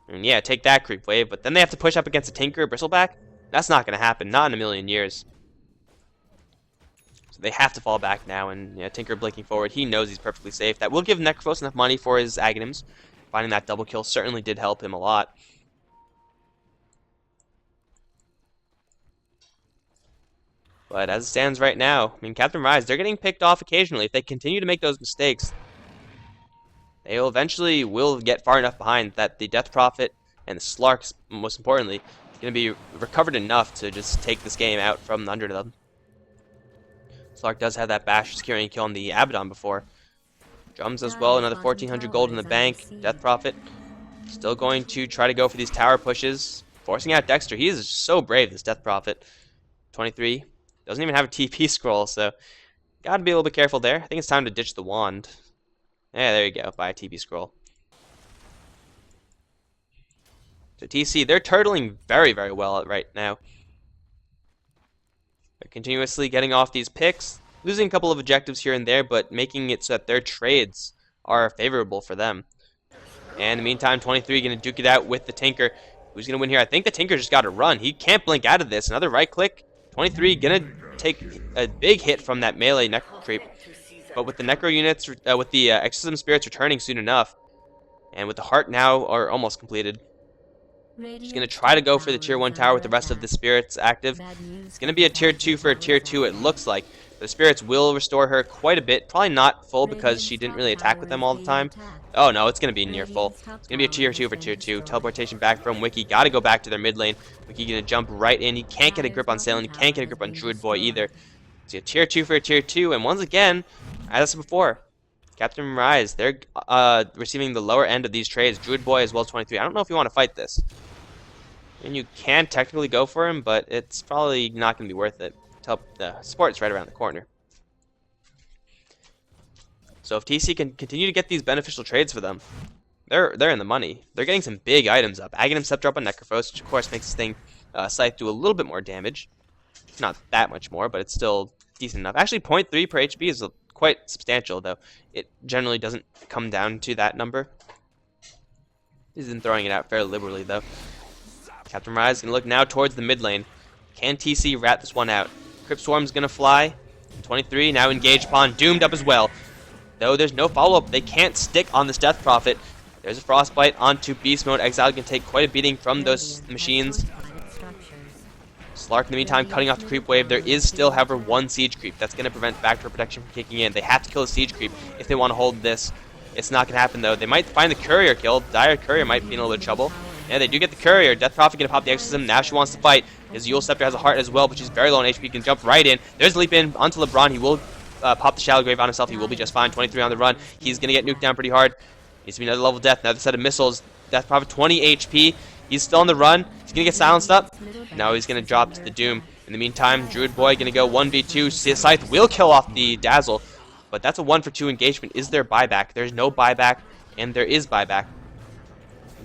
And yeah, take that creep wave, but then they have to push up against a Tinker or Bristleback? That's not going to happen, not in a million years. So they have to fall back now, and yeah, Tinker blinking forward. He knows he's perfectly safe. That will give Necrophos enough money for his Aghanims. Finding that double kill certainly did help him a lot. But as it stands right now, I mean, CptRyze, they're getting picked off occasionally. If they continue to make those mistakes, they eventually will get far enough behind that the Death Prophet and the Slark, most importantly, going to be recovered enough to just take this game out from under them. Slark does have that bash securing kill on the Abaddon before. Drums as well, another 1,400 gold in the bank. Death Prophet still going to try to go for these tower pushes, forcing out Dexter. He is so brave, this Death Prophet. 23. Doesn't even have a TP scroll, so gotta be a little bit careful there. I think it's time to ditch the wand. Yeah, there you go. Buy a TP scroll. So TC, they're turtling very, very well right now. They're continuously getting off these picks, losing a couple of objectives here and there, but making it so that their trades are favorable for them. And in the meantime, 23 going to duke it out with the Tinker. Who's going to win here? I think the Tinker just got to run. He can't blink out of this. Another right click. 23 going to take a big hit from that melee Necro creep. But with the Necro units, with the Exorcism Spirits returning soon enough, and with the Heart now are almost completed, he's going to try to go for the Tier 1 tower with the rest of the Spirits active. It's going to be a Tier 2 for a Tier 2, it looks like. The Spirits will restore her quite a bit. Probably not full because she didn't really attack with them all the time. Oh no, it's going to be near full. It's going to be a Tier 2 for Tier 2. Teleportation back from Wiki. Got to go back to their mid lane. Wiki going to jump right in. He can't get a grip on Sailing. He can't get a grip on Druid Boy either. So a Tier 2 for a Tier 2. And once again, as I said before, CptRyze, they're receiving the lower end of these trades. Druid Boy as well as 23. I don't know if you want to fight this. And you can technically go for him, but it's probably not going to be worth it. The support's right around the corner. So if TC can continue to get these beneficial trades for them, they're in the money. They're getting some big items up. Aghanim Scepter up on Necrophos, which of course makes this thing Scythe do a little bit more damage. Not that much more, but it's still decent enough. Actually, 0.3 per HP is quite substantial, though. It generally doesn't come down to that number. He's been throwing it out fairly liberally, though. CptRyze can look now towards the mid lane. Can TC rat this one out? Crypt Swarm's gonna fly. 23 now engaged upon, doomed up as well. Though there's no follow-up, they can't stick on this Death Prophet. There's a Frostbite onto Beast Mode. Exile can take quite a beating from those machines. Slark in the meantime cutting off the creep wave. There is still, however, one siege creep. That's going to prevent backdoor protection from kicking in. They have to kill the siege creep if they want to hold this. It's not going to happen, though. They might find the courier killed. Dire courier might be in a little bit of trouble. Yeah, they do get the courier. Death Prophet going to pop the Exorcism. Now she wants to fight. His Yule Scepter has a heart as well, but she's very low on HP. Can jump right in. There's a leap in onto LeBron. He will pop the Shallow Grave on himself. He will be just fine. 23 on the run. He's going to get nuked down pretty hard. Needs to be another level death. Another set of missiles. Death Prophet 20 HP. He's still on the run. He's going to get silenced up. Now he's going to drop to the Doom. In the meantime, Druid Boy going to go 1v2. Scythe will kill off the Dazzle, but that's a 1-for-2 engagement. Is there buyback? There's no buyback, and there is buyback.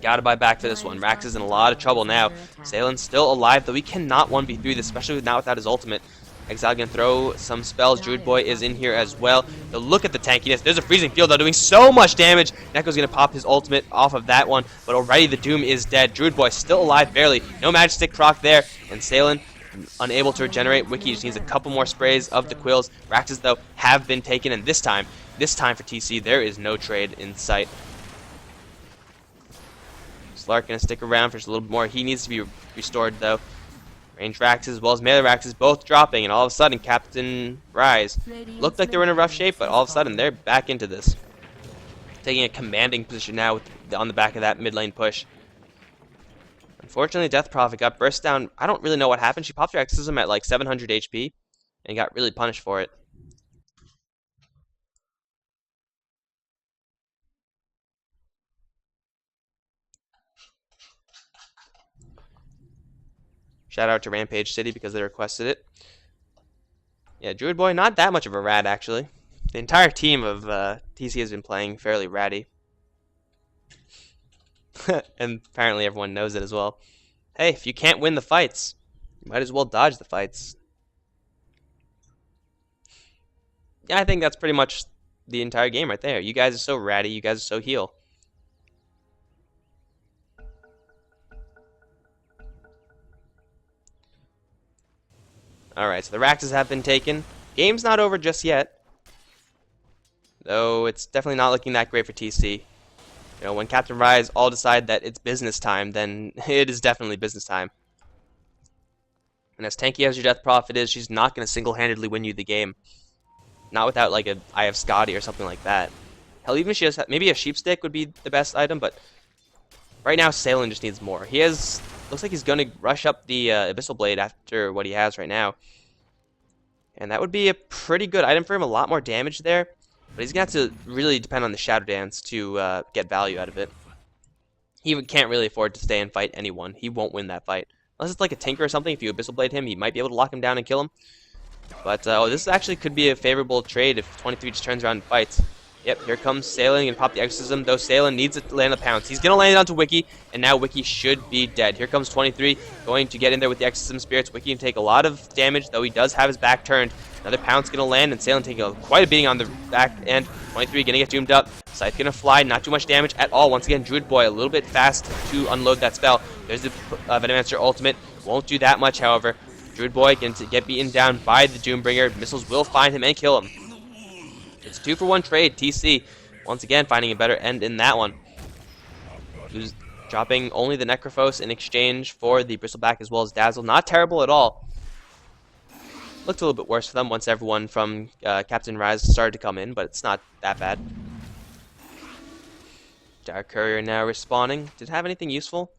Gotta buy back for this one. Rax is in a lot of trouble now. Salen's still alive, though he cannot 1v3 this, especially now without his ultimate. Exile gonna throw some spells. Druid Boy is in here as well. But look at the tankiness. There's a freezing field though, doing so much damage. Neko's gonna pop his ultimate off of that one, but already the Doom is dead. Druid Boy still alive, barely. No magic stick proc there, and Salen unable to regenerate. Wiki just needs a couple more sprays of the quills. Raxes though have been taken, and this time for TC, there is no trade in sight. Slark gonna stick around for just a little bit more. He needs to be restored though. Range Raxes as well as melee Raxes both dropping, and all of a sudden CptRyze looked like they were in a rough shape, but all of a sudden they're back into this. Taking a commanding position now on the back of that mid lane push. Unfortunately, Death Prophet got burst down. I don't really know what happened. She popped her Exorcism at like 700 HP and got really punished for it. Shout out to Rampage City because they requested it. Yeah, Druid Boy, not that much of a rat, actually. The entire team of TC has been playing fairly ratty. And apparently everyone knows it as well. Hey, if you can't win the fights, you might as well dodge the fights. Yeah, I think that's pretty much the entire game right there. You guys are so ratty, you guys are so heal. Alright, so the Raxes have been taken. Game's not over just yet. Though it's definitely not looking that great for TC. You know, when CptRyze all decide that it's business time, then it is definitely business time. And as tanky as your Death Prophet is, she's not going to single-handedly win you the game. Not without, like, a Eye of Scotty or something like that. Hell, even if she has... Maybe a Sheep Stick would be the best item, but... Right now, Salen just needs more. He has... Looks like he's going to rush up the Abyssal Blade after what he has right now. And that would be a pretty good item for him. A lot more damage there. But he's going to have to really depend on the Shadow Dance to get value out of it. He can't really afford to stay and fight anyone. He won't win that fight. Unless it's like a Tinker or something. If you Abyssal Blade him, he might be able to lock him down and kill him. But this actually could be a favorable trade if 23 just turns around and fights. Yep, here comes Salen and pop the Exorcism, though Salen needs to land the pounce. He's going to land it onto Wiki, and now Wiki should be dead. Here comes 23, going to get in there with the Exorcism Spirits. Wiki can take a lot of damage, though he does have his back turned. Another pounce going to land, and Salen taking quite a beating on the back end. 23 going to get doomed up. Scythe going to fly, not too much damage at all. Once again, Druid Boy a little bit fast to unload that spell. There's the Venomancer ultimate. Won't do that much, however. Druid Boy going to get beaten down by the Doombringer. Missiles will find him and kill him. It's a 2-for-1 trade. TC, once again, finding a better end in that one. Who's dropping only the Necrophos in exchange for the Bristleback as well as Dazzle. Not terrible at all. Looked a little bit worse for them once everyone from CptRyze started to come in, but it's not that bad. Dark Courier now respawning. Did it have anything useful?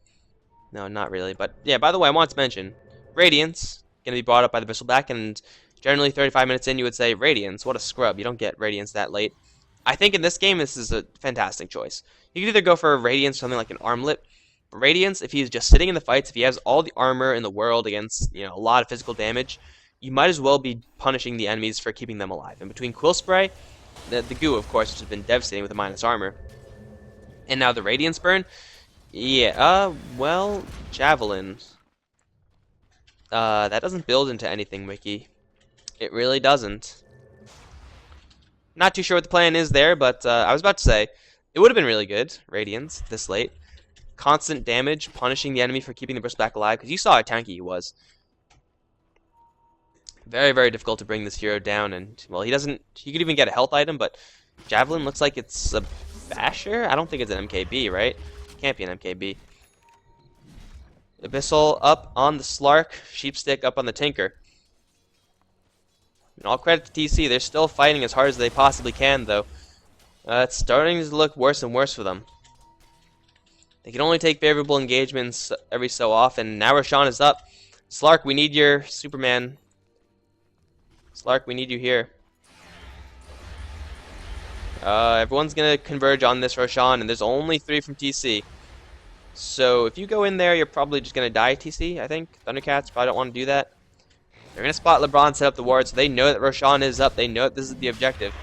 No, not really. But yeah, by the way, I want to mention Radiance going to be brought up by the Bristleback, and generally 35 minutes in you would say, Radiance, what a scrub. You don't get Radiance that late. I think in this game this is a fantastic choice. You can either go for a Radiance or something like an Armlet. But Radiance, if he's just sitting in the fights, if he has all the armor in the world against a lot of physical damage, you might as well be punishing the enemies for keeping them alive. And between Quill Spray, the goo, of course, which has been devastating with the minus armor, and now the Radiance Burn, yeah, well, Javelin. That doesn't build into anything, Wiki. It really doesn't. Not too sure what the plan is there, but I was about to say, it would have been really good, Radiance, this late. Constant damage, punishing the enemy for keeping the Bristleback alive, because you saw how tanky he was. Very, very difficult to bring this hero down, and, well, he could even get a health item, but Javelin looks like it's a Basher? I don't think it's an MKB, right? Can't be an MKB. Abyssal up on the Slark, Sheepstick up on the Tinker. And all credit to TC, they're still fighting as hard as they possibly can, though. It's starting to look worse and worse for them. They can only take favorable engagements every so often. Now Roshan is up. Slark, we need your Superman. Slark, we need you here. Everyone's going to converge on this Roshan, and there's only 3 from TC. So if you go in there, you're probably just going to die, TC, I think. Thundercats probably don't want to do that. They're going to spot LeBron set up the ward, so they know that Roshan is up. They know that this is the objective.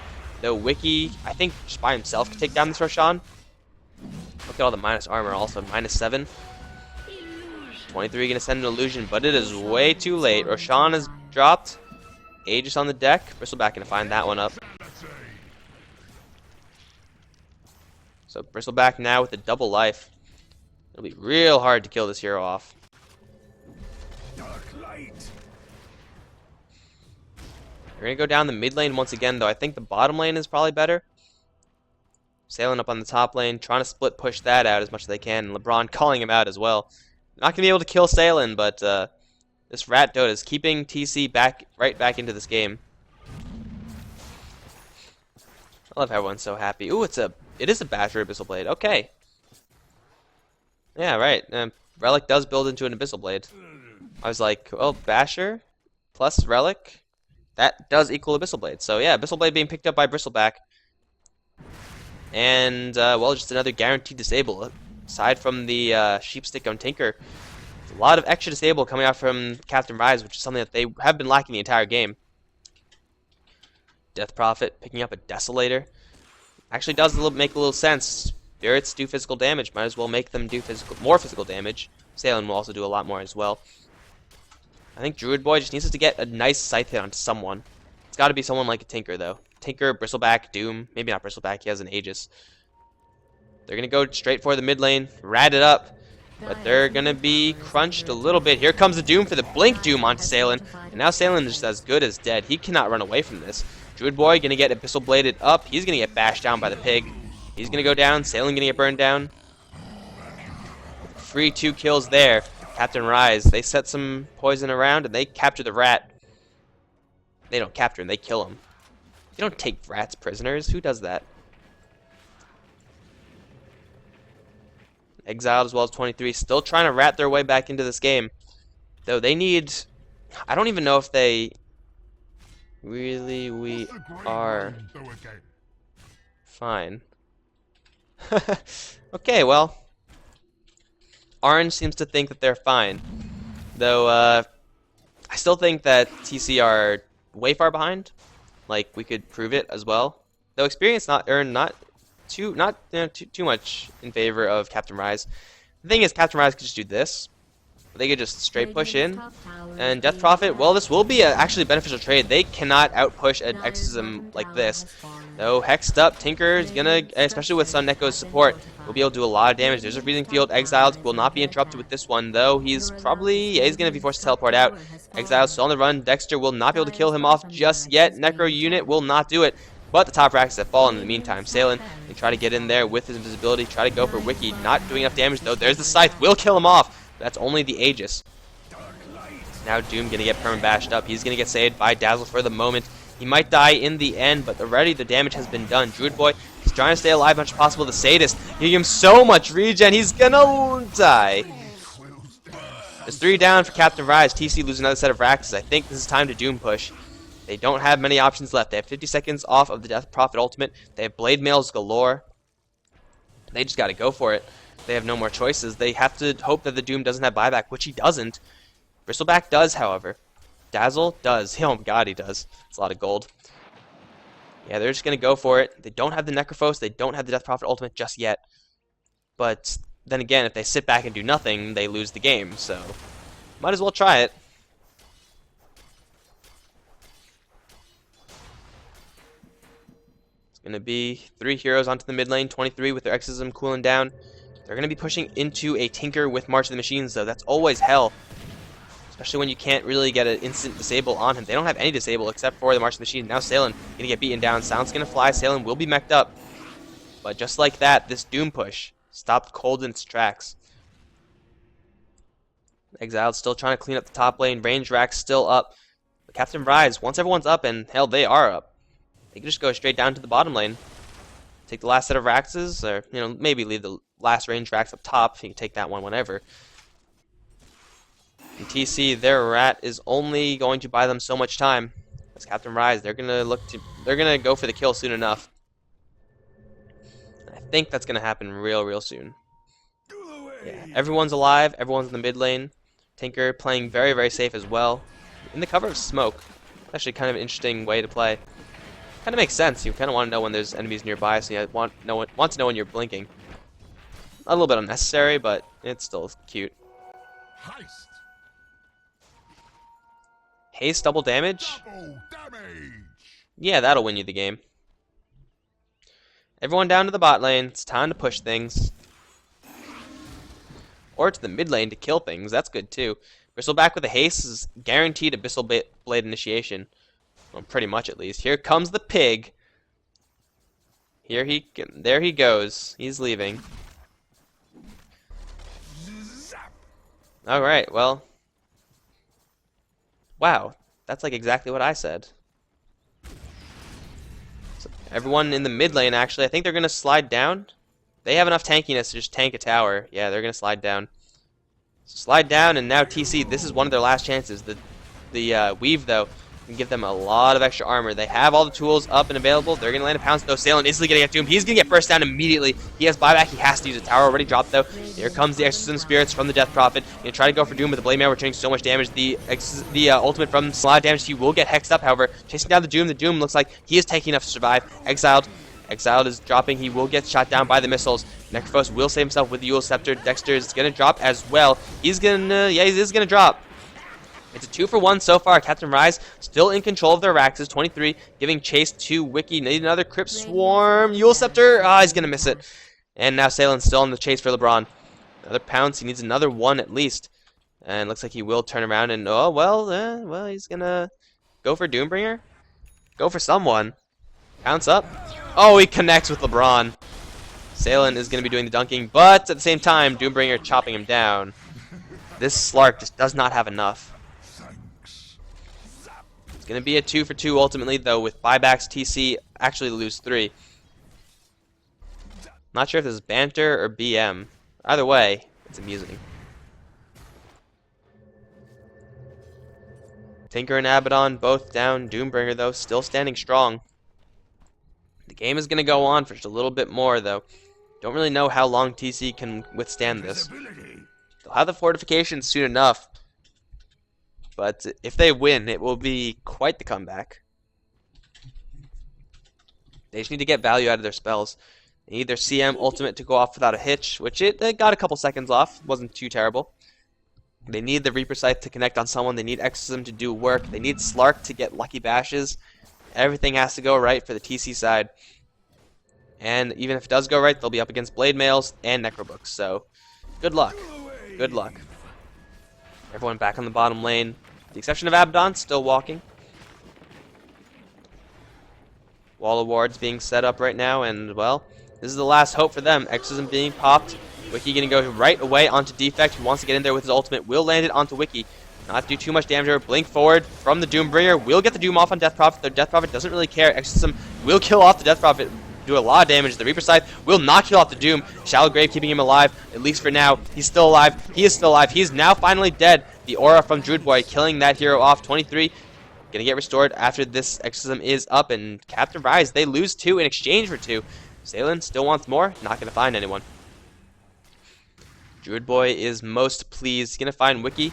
Though Wiki, I think, just by himself can take down this Roshan. Look at all the minus armor also. -7. 23 going to send an illusion, but it is way too late. Roshan is dropped. Aegis on the deck. Bristleback going to find that one up. So Bristleback now with a double life. It'll be real hard to kill this hero off. We're going to go down the mid lane once again, though I think the bottom lane is probably better. Sailing up on the top lane, trying to split push that out as much as they can, and LeBron calling him out as well. Not going to be able to kill Salen, but this Rat Dota is keeping TC right back into this game. I love how everyone's so happy. Ooh, it is a Basher Abyssal Blade. Okay. Yeah, right. Relic does build into an Abyssal Blade. I was like, well, Basher plus Relic, that does equal Abyssal Blade. So yeah, Abyssal Blade being picked up by Bristleback. And, well, just another guaranteed disable. Aside from the Sheepstick on Tinker A lot of extra disable coming out from CptRyze, which is something that they have been lacking the entire game. Death Prophet picking up a Desolator. Actually does make a little sense. Spirits do physical damage. Might as well make them do more physical damage. Salen will also do a lot more as well. I think Druid Boy just needs to get a nice scythe hit onto someone. It's got to be someone like a Tinker, though. Tinker, Bristleback, Doom. Maybe not Bristleback. He has an Aegis. They're going to go straight for the mid lane. Rat it up. But they're going to be crunched a little bit. Here comes the Doom for the Blink Doom onto Salen. And now Salen is just as good as dead. He cannot run away from this. Druid Boy going to get Abyssal Bladed up. He's going to get bashed down by the pig. He's going to go down. Salen going to get burned down. Free 2 kills there. CptRyze, they set some poison around and they capture the rat. They don't capture him, they kill him. You don't take rats prisoners. Who does that? Exiled as well as 23. Still trying to rat their way back into this game. Though they need... I don't even know if they... Really, we are... Fine. Okay, well... Orange seems to think that they're fine. Though, I still think that TC are way far behind. Like, we could prove it as well. Though experience not too much in favor of CptRyze. The thing is, CptRyze could just do this. They could just straight push in. And Death Prophet, well, this will be actually a beneficial trade. They cannot outpush an Exorcism like this. Though Hexed up, Tinker is gonna, especially with Sun Neko's support, will be able to do a lot of damage. There's a Freezing Field. Exiled will not be interrupted with this one, though. He's probably, yeah, he's gonna be forced to teleport out. Exiled still on the run. Dexter will not be able to kill him off just yet. Necro unit will not do it. But the top racks have fallen in the meantime. Salen, they try to get in there with his invisibility, try to go for Wiki. Not doing enough damage, though. There's the Scythe. Will kill him off. That's only the Aegis. Now Doom gonna get perma bashed up. He's gonna get saved by Dazzle for the moment. He might die in the end, but already the damage has been done. Druid Boy is trying to stay alive as much as possible. The Sadist giving him so much regen, he's gonna die. There's 3 down for CptRyze. TC loses another set of racks. I think this is time to Doom push. They don't have many options left. They have 50 seconds off of the Death Prophet ultimate. They have Blade Mails galore. They just gotta go for it. They have no more choices. They have to hope that the Doom doesn't have buyback, which he doesn't. Bristleback does, however. Dazzle does. Oh my god, he does. It's a lot of gold. Yeah, they're just going to go for it. They don't have the Necrophos. They don't have the Death Prophet ultimate just yet. But then again, if they sit back and do nothing, they lose the game. So, might as well try it. It's going to be 3 heroes onto the mid lane. 23 with their Exorcism cooling down. They're going to be pushing into a Tinker with March of the Machines, though. That's always hell. Especially when you can't really get an instant disable on him. They don't have any disable except for the March of the Machines. Now Salen gonna get beaten down. Sound's gonna fly. Salen will be mech'd up. But just like that, this Doom push stopped cold in its tracks. Exiled still trying to clean up the top lane. Range rack still up. But CptRyze, once everyone's up, and hell, they are up, they can just go straight down to the bottom lane. Take the last set of raxes, or maybe leave the last range racks up top. You can take that one whenever. And TC, their rat is only going to buy them so much time. As CptRyze, they're gonna go for the kill soon enough. I think that's gonna happen real soon. Yeah, everyone's alive. Everyone's in the mid lane. Tinker playing very safe as well, in the cover of smoke. Actually, kind of an interesting way to play. Kind of makes sense. You kind of want to know when there's enemies nearby, so you want to know when you're blinking. A little bit unnecessary, but it's still cute. Haste double damage? Yeah, that'll win you the game. Everyone down to the bot lane. It's time to push things. Or to the mid lane to kill things. That's good too. Bristleback with a haste is guaranteed Abyssal Blade initiation. Well, pretty much at least. Here comes the pig. There he goes. He's leaving. Alright, well. Wow, that's like exactly what I said. So everyone in the mid lane, actually, I think they're going to slide down. They have enough tankiness to just tank a tower. Yeah, they're going to slide down. So slide down, and now TC, this is one of their last chances. The Weave, though, and give them a lot of extra armor. They have all the tools up and available. They're going to land a pounce, though. Salen instantly getting at Doom. He's going to get burst down immediately. He has buyback. He has to use a tower already dropped, though. Here comes the Exorcism Spirits from the Death Prophet. Going to try to go for Doom, but the Blade Mail returning so much damage. The ultimate from a lot of damage. He will get hexed up, however. Chasing down the Doom. The Doom looks like he is taking enough to survive. Exiled is dropping. He will get shot down by the missiles. Necrophos will save himself with the Eul Scepter. Dexter is going to drop as well. He's going to, he is going to drop. It's a 2-for-1 so far. CptRyze still in control of their Raxes. 23, giving chase to Wiki. Need another Crypt Swarm. Eul Scepter. He's going to miss it. And now Salen's still in the chase for LeBron. Another pounce. He needs another one at least. And looks like he will turn around and, well, he's going to go for Doombringer. Go for someone. Pounce up. Oh, he connects with LeBron. Salen is going to be doing the dunking, but at the same time, Doombringer chopping him down. This Slark just does not have enough. It's going to be a 2-for-2 ultimately, though, with buybacks. TC actually lose 3. Not sure if this is banter or BM. Either way, it's amusing. Tinker and Abaddon both down. Doombringer, though, still standing strong. The game is going to go on for just a little bit more, though. Don't really know how long TC can withstand this. They'll have the fortifications soon enough. But if they win, it will be quite the comeback. They just need to get value out of their spells. They need their CM ultimate to go off without a hitch, which they got a couple seconds off. Wasn't too terrible. They need the Reaper Scythe to connect on someone. They need Exorcism to do work. They need Slark to get lucky bashes. Everything has to go right for the TC side. And even if it does go right, they'll be up against Blade Mails and Necrobooks. So, good luck. Good luck. Everyone back on the bottom lane. With the exception of Abaddon, still walking. Wall of wards being set up right now, and, well, this is the last hope for them. Exorcism being popped. Wiki going to go right away onto Defect, who wants to get in there with his ultimate. Will land it onto Wiki. Not do too much damage here. Blink forward from the Doombringer. Will get the Doom off on Death Prophet. The Death Prophet doesn't really care. Exorcism will kill off the Death Prophet. Do a lot of damage. The Reaper Scythe will not kill off the Doom. Shallow Grave keeping him alive, at least for now. He's still alive. He is still alive. He is now finally dead. The aura from Druid Boy killing that hero off. 23 gonna get restored after this Exorcism is up. And CptRyze, they lose 2 in exchange for 2. Salen still wants more. Not gonna find anyone. Druid Boy is most pleased. He's gonna find Wiki.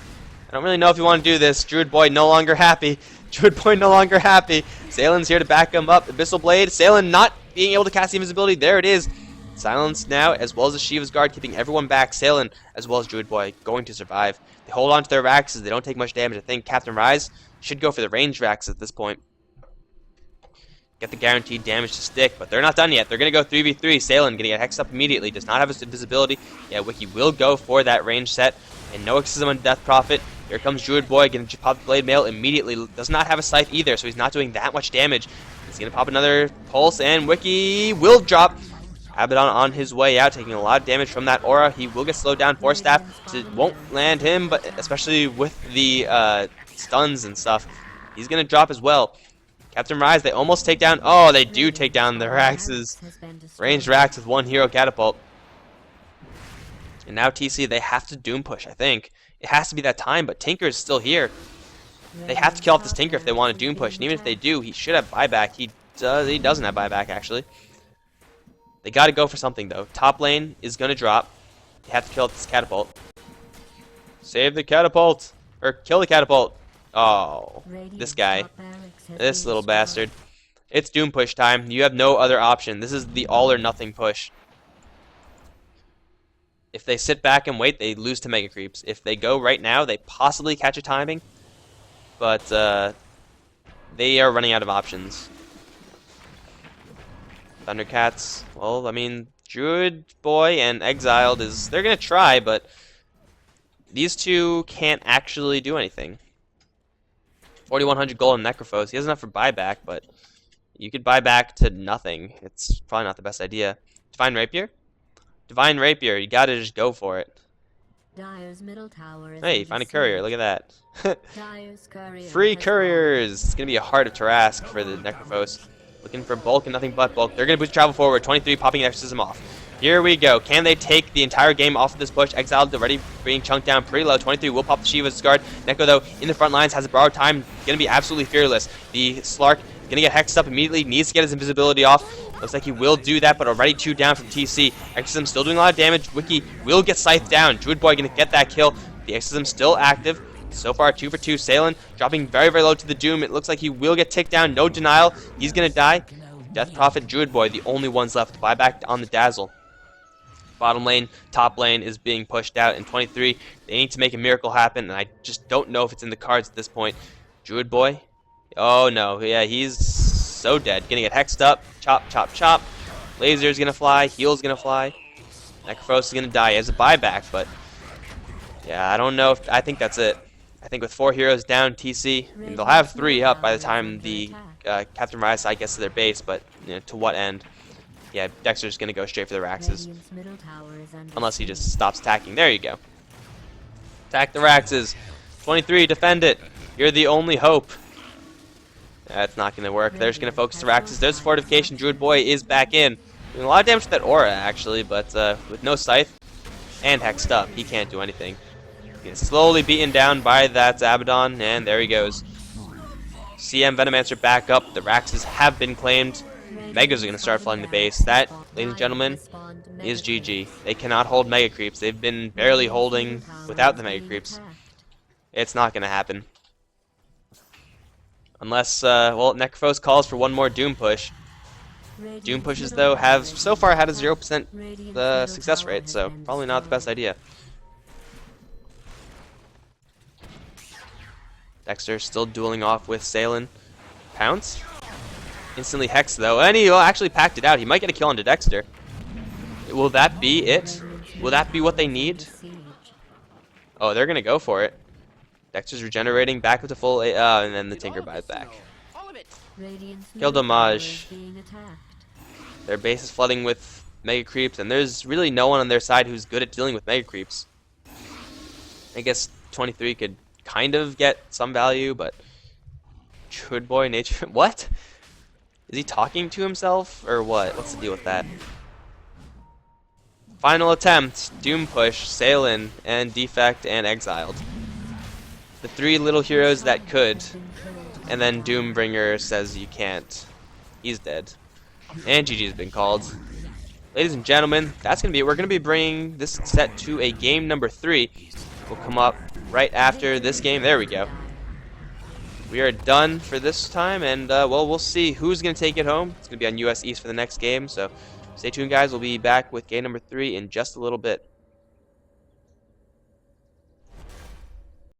I don't really know if you want to do this. Druid Boy no longer happy. Druid Boy no longer happy. Salen's here to back him up. Abyssal Blade. Salen not being able to cast the invisibility. There it is. Silence now, as well as the Shiva's Guard, keeping everyone back. Salen, as well as Druid Boy, going to survive. They hold on to their Raxes. They don't take much damage. I think CptRyze should go for the ranged Rax at this point. Get the guaranteed damage to stick, but they're not done yet. They're going to go 3v3. Salen going to get hexed up immediately. Does not have his invisibility. Yeah, Wiki will go for that range set. And no Exorcism on Death Prophet. Here comes Druid Boy, going to pop the Blade Mail immediately. Does not have a Scythe either, so he's not doing that much damage. He's going to pop another Pulse, and Wiki will drop. Abaddon on his way out, taking a lot of damage from that aura. He will get slowed down. Force Staff won't land him, but especially with the stuns and stuff, he's going to drop as well. CptRyze, they almost take down. Oh, they do take down the Raxes. Ranged Rax with 1 hero catapult. And now TC, they have to Doom push, I think. It has to be that time, but Tinker is still here. They have to kill off this Tinker if they want to Doom push. And even if they do, he should have buyback. He doesn't have buyback, actually. They got to go for something, though. Top lane is going to drop. They have to kill this catapult. Save the catapult. Or kill the catapult. Oh, this guy. This little bastard. It's Doom push time. You have no other option. This is the all or nothing push. If they sit back and wait, they lose to Mega Creeps. If they go right now, they possibly catch a timing. But they are running out of options. Thundercats, well, I mean, Druid Boy and Exiled they're going to try, but these two can't actually do anything. 4,100 gold in Necrophos. He has enough for buyback, but you could buy back to nothing. It's probably not the best idea. Divine Rapier? Divine Rapier, you gotta just go for it. Dyer's middle tower is Hey, find a courier, look at that. Dyer's courier Free has couriers! It's gonna be a Heart of Tarask for the Necrophos. Looking for bulk and nothing but bulk. They're gonna boost travel forward. 23 popping Exorcism off. Here we go. Can they take the entire game off of this push? Exiled already being chunked down pretty low. 23 will pop the Shiva's guard. Neko, though, in the front lines, has a borrowed time. Going to be absolutely fearless. The Slark going to get hexed up immediately. Needs to get his invisibility off. Looks like he will do that, but already 2 down from TC. Exorcism still doing a lot of damage. Wiki will get scythed down. Druid Boy going to get that kill. The Exorcism still active. So far, 2 for 2. Salen dropping very, very low to the Doom. It looks like he will get ticked down. No denial. He's going to die. Death Prophet, Druid Boy, the only ones left. Buyback on the Dazzle. Bottom lane, top lane is being pushed out in 23. They need to make a miracle happen, and I just don't know if it's in the cards at this point. Druid Boy. Oh, no. Yeah, he's so dead. Gonna get hexed up. Chop, chop, chop. Laser's gonna fly. Heal's gonna fly. Necrophos is gonna die. He has a buyback, but yeah, I don't know if... I think that's it. I think with 4 heroes down, TC, and they'll have 3 up by the time the CptRyze side gets to their base, but you know, to what end? Yeah, Dexter's going to go straight for the Raxes. Unless he just stops attacking. There you go. Attack the Raxes. 23, defend it. You're the only hope. That's not going to work. They're just going to focus the Raxes. There's fortification. Druid Boy is back in. Doing a lot of damage with that aura, actually, but with no scythe and hexed up, he can't do anything. He's slowly beaten down by that Abaddon, and there he goes. CM Venomancer back up. The Raxes have been claimed. Megas are going to start flooding the base. That, ladies and gentlemen, is GG. They cannot hold Mega Creeps. They've been barely holding without the Mega Creeps. It's not going to happen. Unless, well, Necrophos calls for one more Doom push. Doom pushes, though, have so far had a 0% success rate, so probably not the best idea. Dexter still dueling off with Salen. Pounce. Instantly hexed, though, and he actually packed it out. He might get a kill onto Dexter. Will that be it? Will that be what they need? Oh, they're going to go for it. Dexter's regenerating back with the full... and then the Tinker buys back. Kill damage. Their base is flooding with Mega Creeps, and there's really no one on their side who's good at dealing with Mega Creeps. I guess 23 could kind of get some value, but... Druid Boy, Nature... What? Is he talking to himself, or what? What's the deal with that? Final attempt. Doom push, Salen, and Defect, and Exiled. The 3 little heroes that could. And then Doombringer says you can't. He's dead. And GG's been called. Ladies and gentlemen, that's going to be it. We're going to be bringing this set to a game number 3. We'll come up right after this game. There we go. We are done for this time, and well, we'll see who's going to take it home. It's going to be on US East for the next game, so stay tuned, guys. We'll be back with game number 3 in just a little bit.